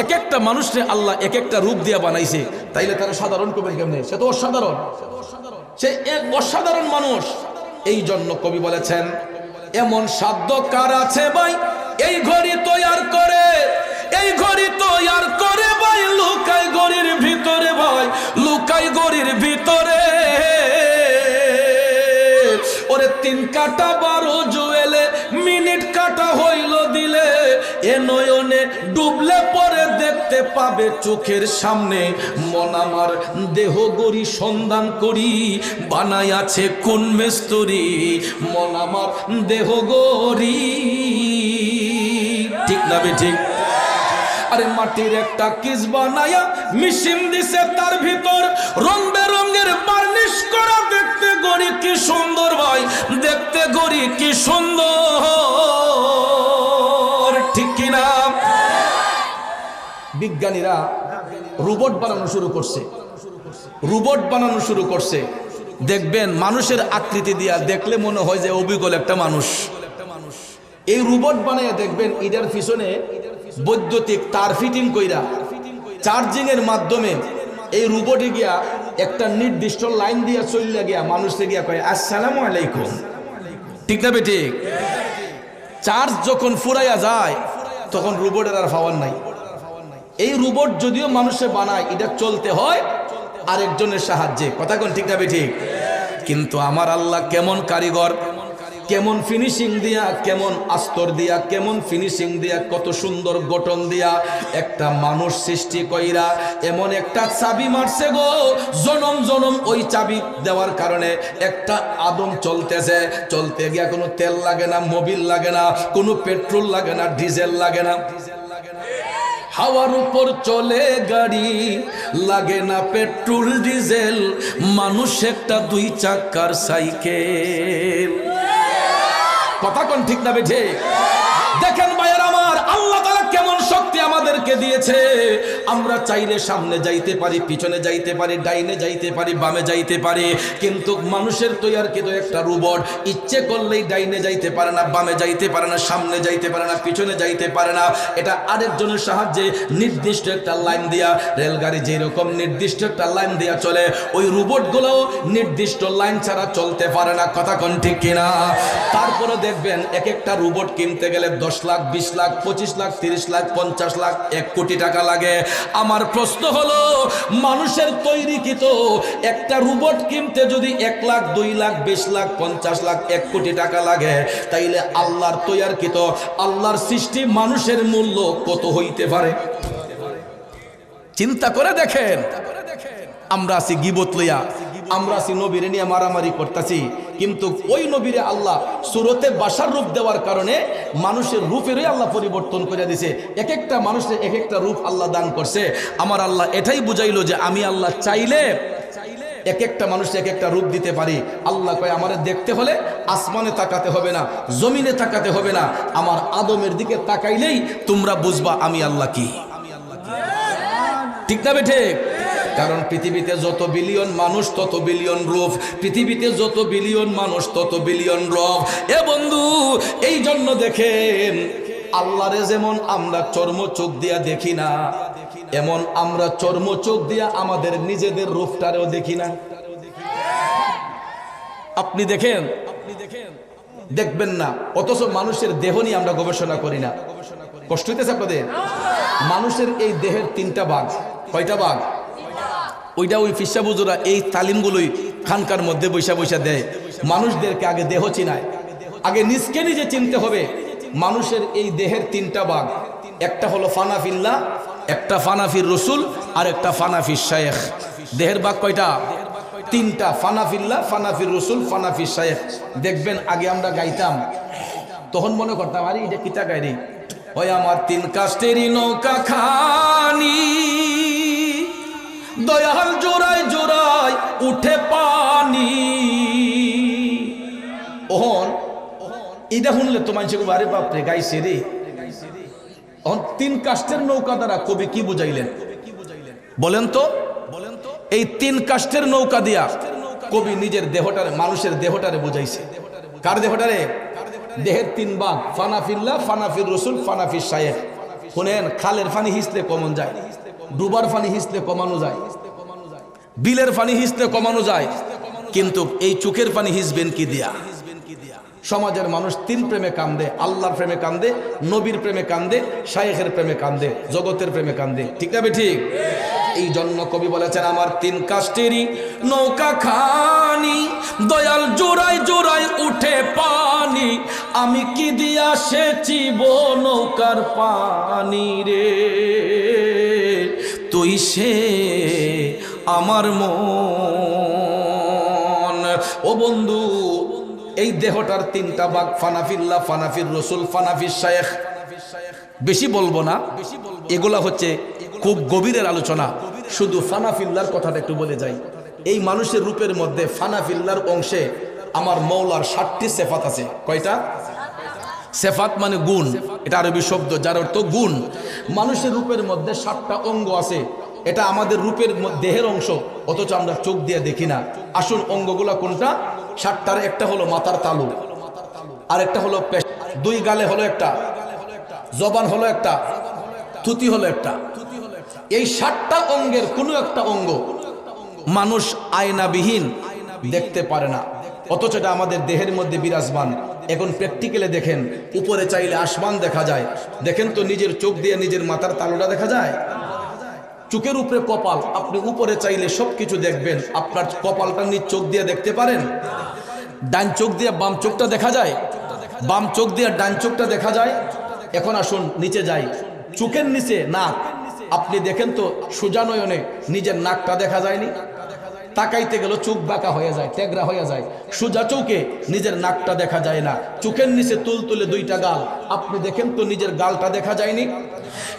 এক একটা মানুষকে আল্লাহ এক একটা রূপ দিয়ে বানাইছে, তাইলে তারা সাধারণ কবি কেমনে? সে তো অসাধারণ, সে এক অসাধারণ মানুষ। এই জন্য কবি বলেছেন, এমন সাধ্য কার আছে ভাই এই ঘড়ি তৈয়ার করে, এই ঘড়ি তৈয়ার করে ভাই, লুকাই ঘড়ির ভিতরে ভাই, লুকাই ঘড়ির ভিতরে। ওরে 3 কাটা 12 জুয়েলে মিনিট কাটা হইল দিলে, এ নয়নে ডুবলে পরে দেখতে পাবে চোখের সামনে। মন আমার দেহ গড়ি সন্ধান করি, বানাই আছে কোন মেস্তরি, মন আমার দেহ গড়ি। ঠিক না বে ঠিক? আরে মাটির একটা কিস বানায়া মিশিন দিছে তার ভিতর, রং বেরঙের বার্নিশ করা, দেখতে গড়ি কি সুন্দর ভাই, দেখতে গড়ি কি সুন্দর। ঠিক কিনা? বিজ্ঞানীরা রোবট বানানো শুরু করছে, রোবট বানানো শুরু করছে। দেখবেন মানুষের আকৃতি দিয়া দেখলে মনে হয় যে অবিকল একটা মানুষ। এই রোবট বানাইয়া দেখবেন এটার পিছনে বৈদ্যুতিক তার ফিটিং কইরা চার্জিং এর মাধ্যমে এই রোবটে গিয়া একটা নির্দিষ্ট লাইন দিয়া চলে গিয়া মানুষে গিয়া কয় আসসালামু আলাইকুম। ঠিক না বেটি? চার্জ যখন ফুরাইয়া যায় তখন রোবটের আর পাওয়ার নাই। এই রোবট যদিও মানুষে বানায়, এটা চলতে হয় আরেকজনের সাহায্যে। কথা কোন ঠিক না বেটি? কিন্তু আমার আল্লাহ কেমন কারিগর, কেমন ফিনিশিং দিয়া, কেমন আস্তর দিয়া, কেমন ফিনিশিং দিয়া, কত সুন্দর গঠন দিয়া একটা মানুষ সৃষ্টি কইরা এমন একটা চাবি মারছে গো, জনম জনম ওই চাবি দেওয়ার কারণে একটা আদম চলতেছে। চলতে গিয়া কোনো তেল লাগে না, মোবিল লাগে না, কোনো পেট্রোল লাগে না, ডিজেল লাগে না, হাওয়ার উপর চলে গাড়ি, লাগে না পেট্রোল ডিজেল, মানুষ একটা 2 চাকার সাইকেল। কথা কোন ঠিক না বেঠে? দেখেন ভাইয়ের আমার, আল্লাহ তাআলা কেমন শক্তি আমাদেরকে দিয়েছে। আমরা চাইলে সামনে যাইতে পারি, পিছনে যাইতে পারি, ডাইনে যাইতে পারি, বামে যাইতে পারি, কিন্তু মানুষের তৈয়ারকৃত একটা রোবট ইচ্ছে করলেই ডাইনে যাইতে পারে না, বামে যাইতে পারে না, সামনে যাইতে পারে না, পিছনে যাইতে পারে না। এটা আরেকজনের সাহায্যে নির্দিষ্ট একটা লাইন দিয়া, রেলগাড়ি যেরকম নির্দিষ্ট একটা লাইন দিয়া চলে, ওই রোবটগুলোও নির্দিষ্ট লাইন ছাড়া চলতে পারে না। কথা কোন ঠিক কিনা? তারপরে দেখবেন এক একটা রোবট কিনতে গেলে 10 লাখ, 20 লাখ, 25 লাখ, 30 লাখ, 50 লাখ, 1 কোটি টাকা লাগে। আমার প্রশ্ন হলো, মানুষের তৈরিকৃত একটা রোবট কিনতে যদি 1 লাখ, 2 লাখ, 20 লাখ, 50 লাখ, 1 কোটি টাকা লাগে, তাইলে আল্লাহর তৈয়ারকৃত, আল্লাহর সৃষ্টি মানুষের মূল্য কত হইতে পারে? চিন্তা করে দেখেন, আমরা আছি গিবত লইয়া, আমরা আছি নবীরে নিয়ে মারামারি করতেছি, কিন্তু ওই নবীরে আল্লাহ সুরতে বাসার রূপ দেওয়ার কারণে মানুষের রূপেরই আল্লাহ পরিবর্তন করে দিছে। এক একটা মানুষের এক একটা রূপ আল্লাহ দান করছে। আমার আল্লাহ এটাই বুঝাইলো যে আমি আল্লাহ চাইলে এক একটা মানুষকে এক একটা রূপ দিতে পারি। আল্লাহ কয় আমারে দেখতে হলে আসমানে তাকাতে হবে না, জমিনে তাকাতে হবে না, আমার আদমের দিকে তাকাইলেই তোমরা বুঝবা আমি আল্লাহ কি। ঠিক না বেঠে? কারণ পৃথিবীতে যত বিলিয়ন মানুষ তত বিলিয়ন রূপ, পৃথিবীতে যত বিলিয়ন মানুষ তত বিলিয়ন রূপ। এ বন্ধু, এই জন্য দেখেন আল্লাহরে যেমন আমরা চর্ম চোখ দিয়া দেখি না, এমন আমরা চর্ম চোখ দিয়া আমাদের নিজেদের রূপটারেও দেখি না। আপনি দেখেন, দেখবেন না, অথচ মানুষের দেহ নিয়ে আমরা গবেষণা করি না। কষ্ট হইতেছে আপনাদের? মানুষের এই দেহের 3টা ভাগ। কয়টা ভাগ? ওইটা ওই ফিসা বুজুরা এই তালিমগুলোই খানকার মধ্যে বৈশা বৈশা দেয়। মানুষদেরকে আগে দেহ চিনায়, আগে নিজকে নিজে চিনতে হবে। মানুষের এই দেহের 3টা ভাগ, একটা হলো ফানাফিল্লাহ, একটা ফানাফির রসুল, আর একটা ফানাফির শায়েখ। দেহের ভাগ কয়টা? 3টা। ফানাফিল্লাহ, ফানাফির রসুল, ফানাফির শায়েখ। দেখবেন আগে আমরা গাইতাম, তখন মনে করতাম আরে এটা কিতা গাইরি, ওই আমার 3 কাষ্টেরই নৌকা খানি, দয়াল জোড়ায় জোড়ায় উঠে পানি। ওহন এটা শুনলে তো মানুষ আরে বাপরে গাইছে রে। 3 কাষ্টের নৌকা দ্বারা কবি কি বুঝাইলেন বলেন তো? এই 3 কাষ্টের নৌকা দিয়া কবি নিজের দেহটারে, মানুষের দেহটারে বুঝাইছে। কার দেহটারে? দেহের 3 ভাগ, ফানাফিল্লাহ, ফানাফির রসুল, ফানাফির শায়েখ। শুনেন, খালের পানি হিসলে কমন যায়, ডুবার পানি হিসলে কমানো যায়, বিলের পানি হিসলে কমানো যায়, কিন্তু এই চোখের পানি হিসবেন কি দিয়া? সমাজের মানুষ 3 প্রেমে কান্দে, আল্লাহর প্রেমে কান্দে, নবীর প্রেমে কান্দে, শায়েখের প্রেমে কান্দে, জগতের প্রেমে কান্দে। ঠিক না ঠিক? এই জন্য কবি বলেছেন আমার 3 কাষ্টেরই নৌকা খানি, দয়াল জোড়ায় জোড়ায় উঠে পানি, আমি কি দিয়া সেচিব নৌকার পানি রে, তুই সে আমার মন। ও বন্ধু, এই দেহটার 3টা ভাগ, ফানাফিল্লাহ, ফানাফির রসুল, ফানাফির শায়েখ। বেশি বলবো না, এগুলা হচ্ছে খুব গভীরের আলোচনা। শুধু ফানাফিল্লাহর কথাটা একটু বলে যাই। এই মানুষের রূপের মধ্যে ফানাফিল্লাহর অংশে আমার মৌলার 7টি সেফাত আছে। কয়টা? সেফাত মানে গুণ, এটা আরবি শব্দ যার অর্থ গুণ। মানুষের রূপের মধ্যে 7টা অঙ্গ আছে, এটা আমাদের রূপের দেহের অংশ, অথচ আমরা চোখ দিয়ে দেখি না। আসুন অঙ্গগুলা কোনটা? 7টার একটা হলো মাথার তালু, আর একটা হলো 2 গালে হলো একটা, জবান হলো একটা, থুতি হলো একটা। এই 7টা অঙ্গের কোনো একটা অঙ্গ মানুষ আয়নাবিহীন দেখতে পারে না, অথচ এটা আমাদের দেহের মধ্যে বিরাজমান। এখন প্র্যাকটিক্যালে দেখেন, উপরে চাইলে আসমান দেখা যায়, দেখেন তো নিজের চোখ দিয়ে নিজের মাথার তালুটা দেখা যায়? চোখের উপরে কপাল, আপনি উপরে চাইলে সবকিছু দেখবেন, আপনার কপালটা নিজ চোখ দিয়ে দেখতে পারেন? ডান চোখ দিয়ে বাম চোখটা দেখা যায়, বাম চোখ দিয়ে ডান চোখটা দেখা যায়। এখন আসুন নিচে যাই, চোখের নিচে নাক, আপনি দেখেন তো সোজা নয়নে নিজের নাকটা দেখা যায়নি? তাকাইতে গেল চোখ বাঁকা হয়ে যায়, টেগরা হয়ে যায়। সোজা চোখে নিজের নাকটা দেখা যায় না। চোখের নিচে তুলতুলে 2টা গাল, আপনি দেখেন তো নিজের গালটা দেখা যায়নি?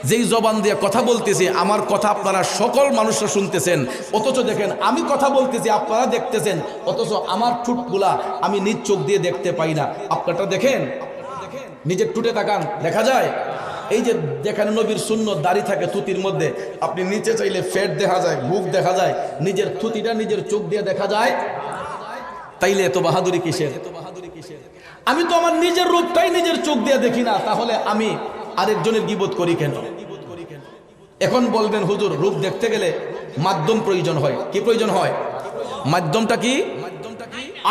যেই জবান দিয়ে কথা বলতেছি, আমার কথা আপনারা সকল মানুষরা শুনতেছেন, অথচ দেখেন আমি কথা বলতেছি, আপনারা দেখতেছেন, অথচ আমার ঠোঁটগুলা আমি নিজ চোখ দিয়ে দেখতে পাই না। আপনারটা দেখেন, নিজের ঠোঁটে তাকান, দেখা যায়? এই যে যেখানে নবীর সুন্নত দাড়ি থাকে থুতির মধ্যে, আপনি নিচে চাইলে ফ্যাট দেখা যায়, বুক দেখা যায়, নিজের থুতিটা নিজের চোখ দিয়ে দেখা যায়। তাইলে এত বাহাদুরি কিসের? আমি তো আমার নিজের রূপটাই নিজের চোখ দিয়ে দেখি না, তাহলে আমি আরেকজনের গীবত করি কেন? এখন বলবেন হুজুর, রূপ দেখতে গেলে মাধ্যম প্রয়োজন হয়। কি প্রয়োজন হয়? মাধ্যমটা কি?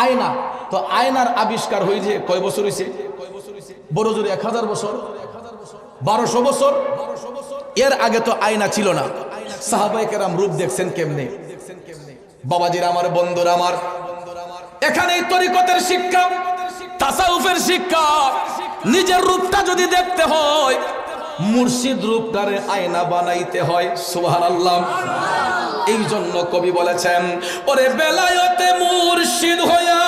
আয়না। তো আয়নার আবিষ্কার হয়েছে কয় বছর হয়েছে? বড় জোরে 1000 বছর, 1200 বছর। এর আগে তো আয়না ছিল না। সাহাবায়ে কেরাম রূপ দেখছেন কেমনে? বাবাজিরা আমার, বন্ধুরা আমার, এখানেই তরিকতের শিক্ষা, তাসাউফের শিক্ষা। নিজের রূপটা যদি দেখতে হয়, মুর্শিদ রূপটারে আয়না বানাইতে হয়। সুবহানাল্লাহ। এই জন্য কবি বলেছেন, ওরে বেলায়েতে মুর্শিদ হইয়া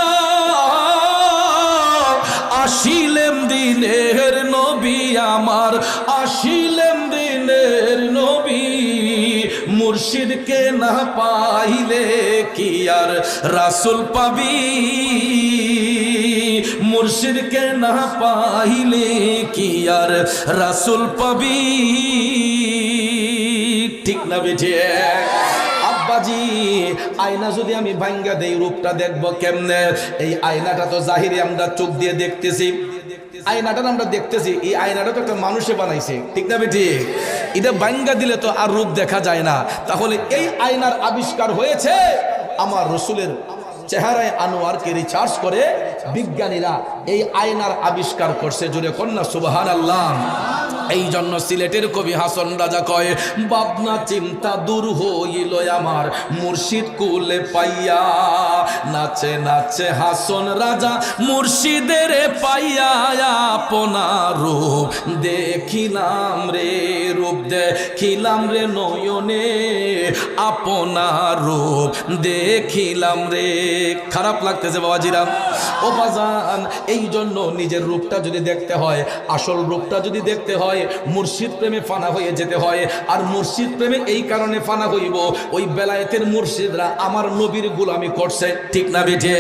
আসিলেন দিনের নবী আমার, আসিলেন দিনের নবী, মুর্শিদকে না পাইলে কি আর রাসূল পাবি, মুর্শিদকে না পাইলে কি আর রাসূল পাবি। ঠিক না বেঠে আব্বাজি? আয়না যদি আমি ভাঙ্গা দেই রূপটা দেখবো কেমনে? এই আয়নাটা তো জাহিরি আমরা চোখ দিয়ে দেখতেছি, আয়নাটা আমরা দেখতেছি, এই আয়নাটা তো একটা মানুষে বানাইছে। ঠিক না বেঠি? এটা ভাঙ্গা দিলে তো আর রূপ দেখা যায় না। তাহলে এই আয়নার আবিষ্কার হয়েছে আমার রসুলের চেহারায় আনোয়ারকে রিচার্জ করে বিজ্ঞানীরা এই আয়নার আবিষ্কার করছে। জুড়ে কন্যা সুবহানাল্লাহ। এই জন্য সিলেটের কবি হাসন রাজা কয়, ভাবনা চিন্তা দূর হইল আমার মুর্শিদ কুলে পাইয়া, নাচে নাচে হাসন রাজা মুর্শিদের পাইয়া, আপনার রূপ দেখিলাম রে, রূপ দেখিলাম রে নয়নে, আপনার রূপ দেখিলাম রে। খারাপ লাগতেছে বাবাজিরা? ও বাজান, এই জন্য নিজের রূপটা যদি দেখতে হয়, আসল রূপটা যদি দেখতে হয়, মুর্শিদ প্রেমে ফানা হয়ে যেতে হয়। আর মুর্শিদ প্রেমে এই কারণে ফানা হইব, ওই বেলায়েতের মুর্শিদরা আমার নবীর গোলামি করছে। ঠিক না বেঠে?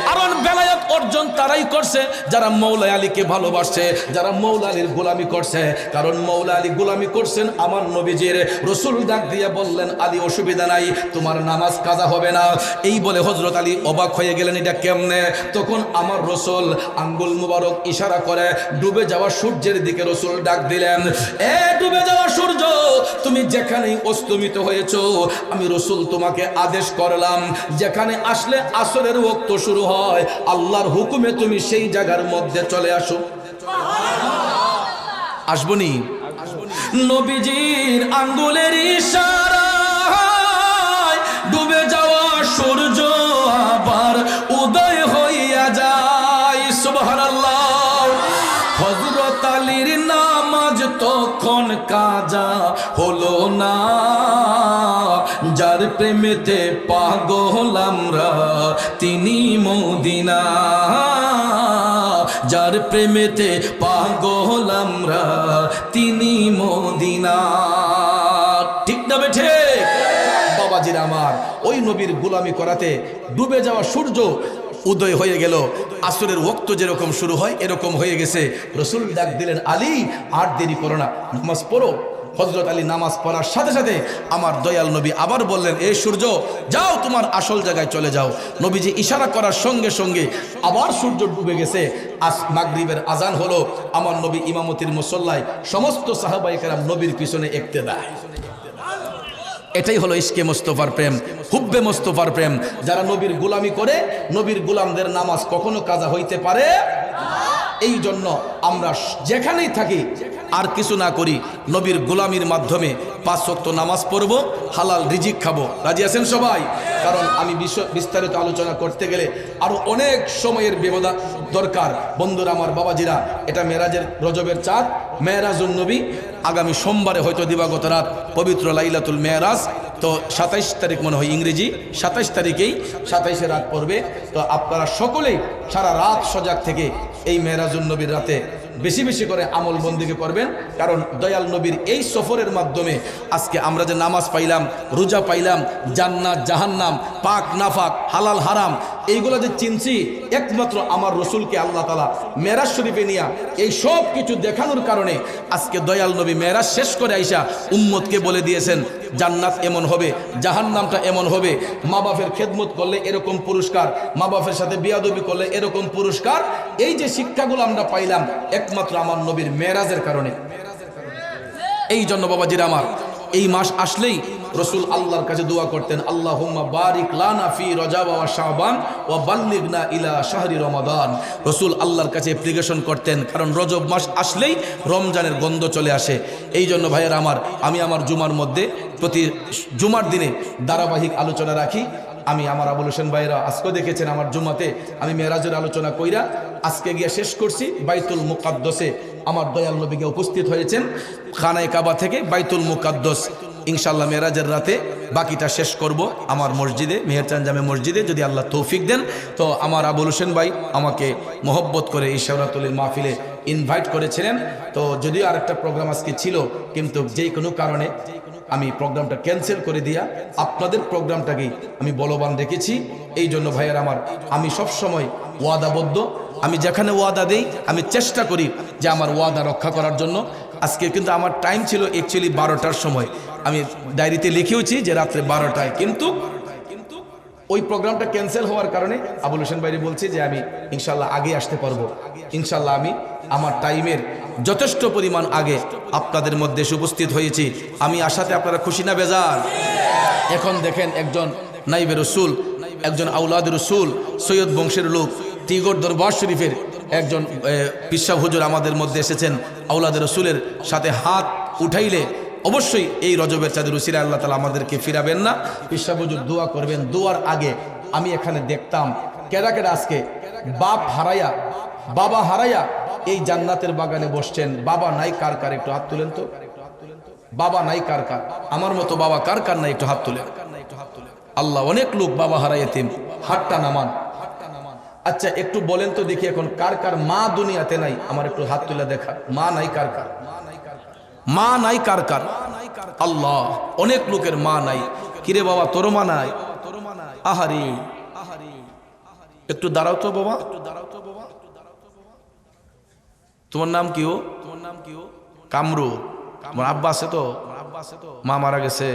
কারণ বেলায়েত অর্জন তারাই করছে যারা মৌলা আলীকে ভালোবাসছে, যারা মৌলা আলীর গোলামি করছে। কারণ মৌলা আলী গোলামি করছেন আমার নবীজির। রসুল ডাক দিয়ে বললেন, আলী অসুবিধা নাই, তোমার নামাজ কাজা হবে না। এই বলে হযরত আলী অবাক হয়ে গেলেন, এটা কেমনে? তখন আমার রসুল আঙ্গুল মুবারক ইশারা করে ডুবে যাওয়া সূর্যের দিকে রসুল ডাক দিলেন, এ ডুবে যাওয়া সূর্য, তুমি যেখানেই অস্তমিত হয়েছো, আমি রসুল তোমাকে আদেশ করলাম, যেখানে আসলে আসরের ওয়াক্ত শুরু হয়, আল্লাহর হুকুমে তুমি সেই জায়গার মধ্যে চলে আসো। আসবনি? নবীজির আঙ্গুলের ইশারায় ডুবে যাওয়া সূর্য আবার উদয় হইয়া যায়। সুবহানাল্লাহ। হযরত আলীর নামাজ তখন কাজা হলো না, যার প্রেমেতে পাগল আমরা তিনি মদিনা, যার প্রেমেতে পাগল আমরা তিনি মদিনা। ঠিক না বেঠে বাবাজির আমার? ওই নবীর গোলামি করাতে ডুবে যাওয়া সূর্য উদয় হয়ে গেল, আসরের ওয়াক্ত যেরকম শুরু হয় এরকম হয়ে গেছে। রসুল ডাক দিলেন, আলী আর দেরি করো না, নামাজ পড়ো। হযরত আলী নামাজ পড়ার সাথে সাথে আমার দয়াল নবী আবার বললেন, এই সূর্য যাও, তোমার আসল জায়গায় চলে যাও। নবীজি ইশারা করার সঙ্গে সঙ্গে আবার সূর্য ডুবে গেছে। মাগরিবের আজান হলো, আমার নবী ইমামতির মুসল্লায়, সমস্ত সাহাবায়ে কেরাম নবীর পিছনে ইক্তেদা। এটাই হলো ইশকে মুস্তাফার প্রেম, হুব্বে মুস্তাফার প্রেম। যারা নবীর গোলামি করে, নবীর গোলামদের নামাজ কখনো কাজা হইতে পারে। এই জন্য আমরা যেখানেই থাকি আর কিছু না করি, নবীর গোলামির মাধ্যমে 5 ওয়াক্ত নামাজ পড়ব, হালাল রিজিক খাবো। রাজি আছেন সবাই? কারণ আমি বিস্তারিত আলোচনা করতে গেলে আরো অনেক সময়ের ব্যবধান দরকার। বন্ধুরা আমার, বাবাজিরা, এটা মেরাজের রজবের চাঁদ, মেরাজুন নবী। আগামী সোমবারে হয়তো দিবাগত রাত পবিত্র লাইলাতুল মেরাজ, তো 27 তারিখ মনে হয় ইংরেজি, 27 তারিখেই 27শে রাত পড়বে। তো আপনারা সকলেই সারা রাত সজাগ থেকে এই মেরাজুন নবীর রাতে বেশি বেশি করে আমল বন্দিকে করবেন। কারণ দয়াল নবীর এই সফরের মাধ্যমে আজকে আমরা যে নামাজ পাইলাম, রোজা পাইলাম, জান্নাত জাহান্নাম, পাক নাফাক, হালাল হারাম, এইগুলো যে চিনছি, একমাত্র আমার রসুলকে আল্লাহ তাআলা মেরাজ শরীফে নিয়া এই সব কিছু দেখানোর কারণে আজকে দয়াল নবী মেরাজ শেষ করে আইসা উম্মতকে বলে দিয়েছেন, জান্নাত এমন হবে, জাহান্নামটা এমন হবে, মা বাপের খেদমত করলে এরকম পুরস্কার, মা বাপের সাথে বিয়াদবি করলে এরকম পুরস্কার। এই যে শিক্ষাগুলো আমরা পাইলাম একমাত্র আমার নবীর মেরাজের কারণে। এই জন্য বাবাজিরা আমার, এই মাস আসলেই রসুল আল্লাহর কাছে দোয়া করতেন, আল্লাহুম্মা বারিক লানা ফি রজব ওয়া শাবান ওয়া বাল্লিগনা ইলা শাহরি রমাদান। রসুল আল্লাহর কাছে অ্যাপ্লিকেশন করতেন, কারণ রজব মাস আসলেই রমজানের গন্ধ চলে আসে। এই জন্য ভাইয়েরা আমার, আমি আমার জুমার মধ্যে প্রতি জুমার দিনে ধারাবাহিক আলোচনা রাখি। আমি আমার আবুল হোসেন ভাইরা আজকে দেখেছেন আমার জুমাতে আমি মেরাজের আলোচনা কইরা আজকে গিয়ে শেষ করছি বাইতুল মুকাদ্দাসে আমার দয়াল নবী গিয়ে উপস্থিত হয়েছেন খানায়ে কাবা থেকে বাইতুল মুকাদ্দাস। ইনশাআল্লাহ মেরাজের রাতে বাকিটা শেষ করব আমার মসজিদে, মেহেরচাঁদ জামে মসজিদে, যদি আল্লাহ তৌফিক দেন। তো আমার আবুল হোসেন ভাই আমাকে মহব্বত করে এই শেওরাতুলের মাহফিলে ইনভাইট করেছিলেন। তো যদিও আরেকটা প্রোগ্রাম আজকে ছিল, কিন্তু যে কোনো কারণে আমি প্রোগ্রামটা ক্যান্সেল করে দিয়া আপনাদের প্রোগ্রামটাকেই আমি বলবান রেখেছি। এই জন্য ভাইয়ের আমার, আমি সবসময় ওয়াদাবদ্ধ। আমি যেখানে ওয়াদা দেই আমি চেষ্টা করি যে আমার ওয়াদা রক্ষা করার জন্য। আজকে কিন্তু আমার টাইম ছিল অ্যাকচুয়ালি 12টার সময়, আমি ডায়েরিতে লিখেওছি যে রাত্রে 12টায়, কিন্তু ওই প্রোগ্রামটা ক্যান্সেল হওয়ার কারণে আবুল হোসেন ভাই বলছি যে আমি ইনশাল্লাহ আগে আসতে পারবো। ইনশাল্লাহ আমি আমার টাইমের যথেষ্ট পরিমাণ আগে আপনাদের মধ্যে উপস্থিত হয়েছি। আমি আসাতে আপনারা খুশি না বেজার? এখন দেখেন একজন নাইবে রসুল, একজন আউলাদ রসুল, সৈয়দ বংশের লোক, তিগর দরবার শরীফের একজন পিসা হুজুর আমাদের মধ্যে এসেছেন। আউলাদ রসুলের সাথে হাত উঠাইলে অবশ্যই এই রজবের চাঁদের উসিলা আল্লাহ তাআলা আমাদেরকে ফিরাবেন না। পিসা হুজুর দোয়া করবেন। দোয়ার আগে আমি এখানে দেখতাম কেডা কেডা আজকে বাপ হারাইয়া, বাবা হারাইয়া এই জান্নাতের বাগানে বসছেন। বাবা নাই কার কার, একটু হাত তুলেন তো। বাবা নাই কার কার? আমার মতো বাবা কার কার নাই, একটু হাত তুলেন। আল্লাহ, অনেক লোক বাবা হারাই এতিম, হাতটা নামান। আচ্ছা একটু বলেন তো দেখি এখন কার কার মা দুনিয়াতে নাই? আমার একটু হাত তুলে দেখা। মা নাই কার কার? মা নাই কার কার? আল্লাহ, অনেক লোকের মা নাই। কিরে বাবা তোর মা নাই? আহারি, একটু দাঁড়াও তো বাবা। তোমার নাম কি? ও কামরু। তোমার আব্বা আছে তো? মা মারা গেছে।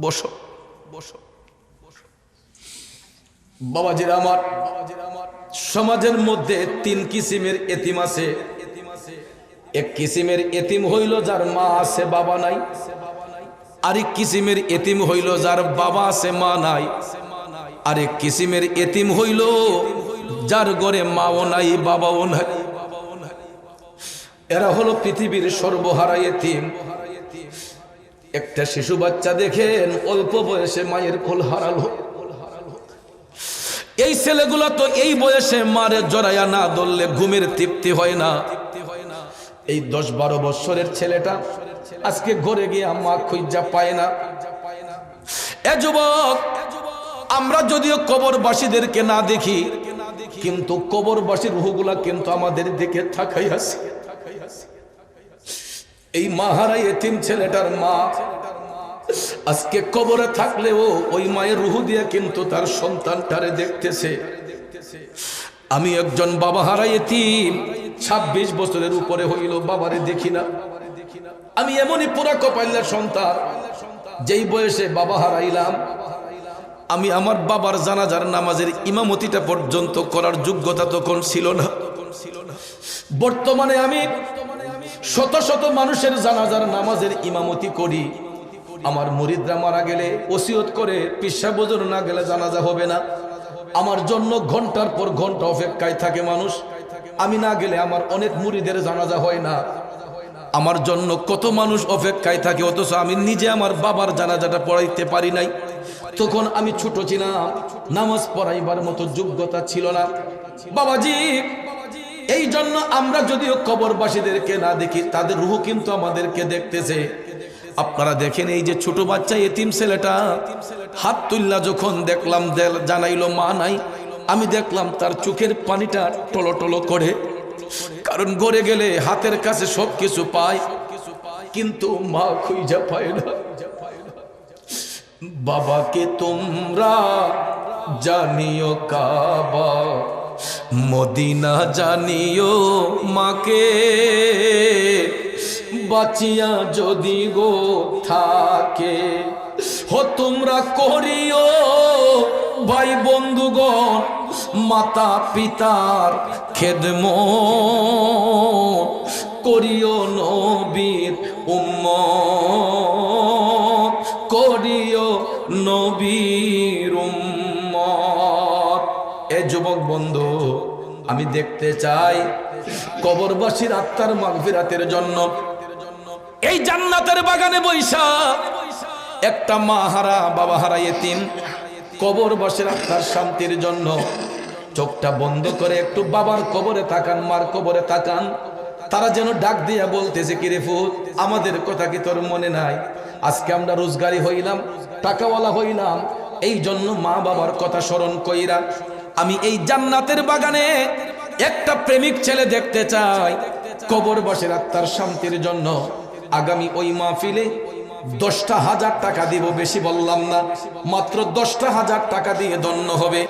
বসো বসো। বাবাজিরা আমার, সমাজের মধ্যে 3 কিসিমের এতিম আছে। এক কিসিমের এতিম হইল যার মা আছে বাবা নাই। আরেক কিসিমের এতিম হইল যার বাবা আছে মা নাই। আরেক কিসিমের এতিম হইল যার ঘরে মাও নাই বাবাও নাই। এরা হলো পৃথিবীর সর্বহারা এতিম। একটা শিশু বাচ্চা দেখেন অল্প বয়সে মায়ের কোল হারালো। এই ছেলেগুলো তো এই বয়সে মারে জড়াইয়া না ধরলে ঘুমের তৃপ্তি হয় না। এই 10-12 বছরের ছেলেটা আজকে ঘরে গিয়ে মা খুঁজা পায় না। এ যুবক, আমরা যদিও কবরবাসীদেরকে না দেখি, কিন্তু কবরবাসীর রূহগুলা কিন্তু আমাদের দিকে তাকাই আছে। এই মা হারাই এতিম ছেলেটার মা আজকে কবরে থাকলেও ওই মায়ের রূহ দিয়ে কিন্তু তার সন্তানটারে দেখতেছে। আমি একজন বাবা হারাই এতিম, 26 বছরের উপরে হইল, বাবারে দেখি না। আমি এমনই পুরা কপাইলার সন্তান, যেই বয়সে বাবা হারাইলাম, আমি আমার বাবার জানাজার নামাজের ইমামতিটা পর্যন্ত করার যোগ্যতা তখন ছিল না। বর্তমানে আমি শত শত মানুষের জানাজার নামাজের ইমামতি করি। আমার মুরিদরা মারা গেলে ওসিয়ত করে, পিসা বুজুর্গ না গেলে জানাজা হবে না। আমার জন্য ঘন্টার পর ঘন্টা অপেক্ষায় থাকে মানুষ। আমি না গেলে আমার অনেক মুরিদের জানাজা হয় না। আমার জন্য কত মানুষ অপেক্ষায় থাকে, অথচ আমি নিজে আমার বাবার জানাজাটা পড়াইতে পারি নাই। তখন আমি ছোট ছিলাম, নামাজ পড়াইবার মতো যোগ্যতা ছিল না। বাবাজি, এই জন্য আমরা যদিও কবরবাসীদেরকে না দেখি, তাদের রূহ কিন্তু আমাদেরকে দেখতেছে। আপনারা দেখেন এই যে ছোট বাচ্চা এতিম ছেলেটা হাত তুললা যখন দেখলাম জানাইলো মা নাই, আমি দেখলাম তার চোখের পানিটা টলো টলো করে। কারণ ঘরে গেলে হাতের কাছে সবকিছু পায়, কিন্তু মা খুঁজা পায় না। বাবাকে তোমরা জানিও কাবা, মদিনা জানিও মাকে, বাঁচিয়া যদি গো থাকে হো তোমরা করিও ভাই বন্ধুগণ মাতা পিতার খেদমত, করিও নবীর উম্মত, করিও নবীর উম্মত। এ যুবক বন্ধু, আমি দেখতে চাই কবরবাসীর আত্মার মাগফিরাতের জন্য এই জান্নাতের বাগানে বৈশা একটা মা হারা বাবা হারা এতিম কবরবাসীর আত্মার শান্তির জন্য চোখটা বন্ধ করে একটু বাবার কবরে তাকান, মার কবরে তাকান। তারা যেন ডাক দিয়া বলতেছে, কিরে ফুত, আমাদের কথা কি তোর মনে নাই? আজকে আমরা রোজগারি হইলাম, টাকাওয়ালা হইলাম, এই জন্য মা বাবার কথা স্মরণ কইরা আমি এই জান্নাতের বাগানে একটা প্রেমিক ছেলে দেখতে চাই। কবরবাসীর আত্মার শান্তির জন্য আগামী ওই মাহফিলে 10,000 টাকা দিব, বেশি বললাম না, মাত্র 10,000 টাকা দিয়ে ধন্য হবে।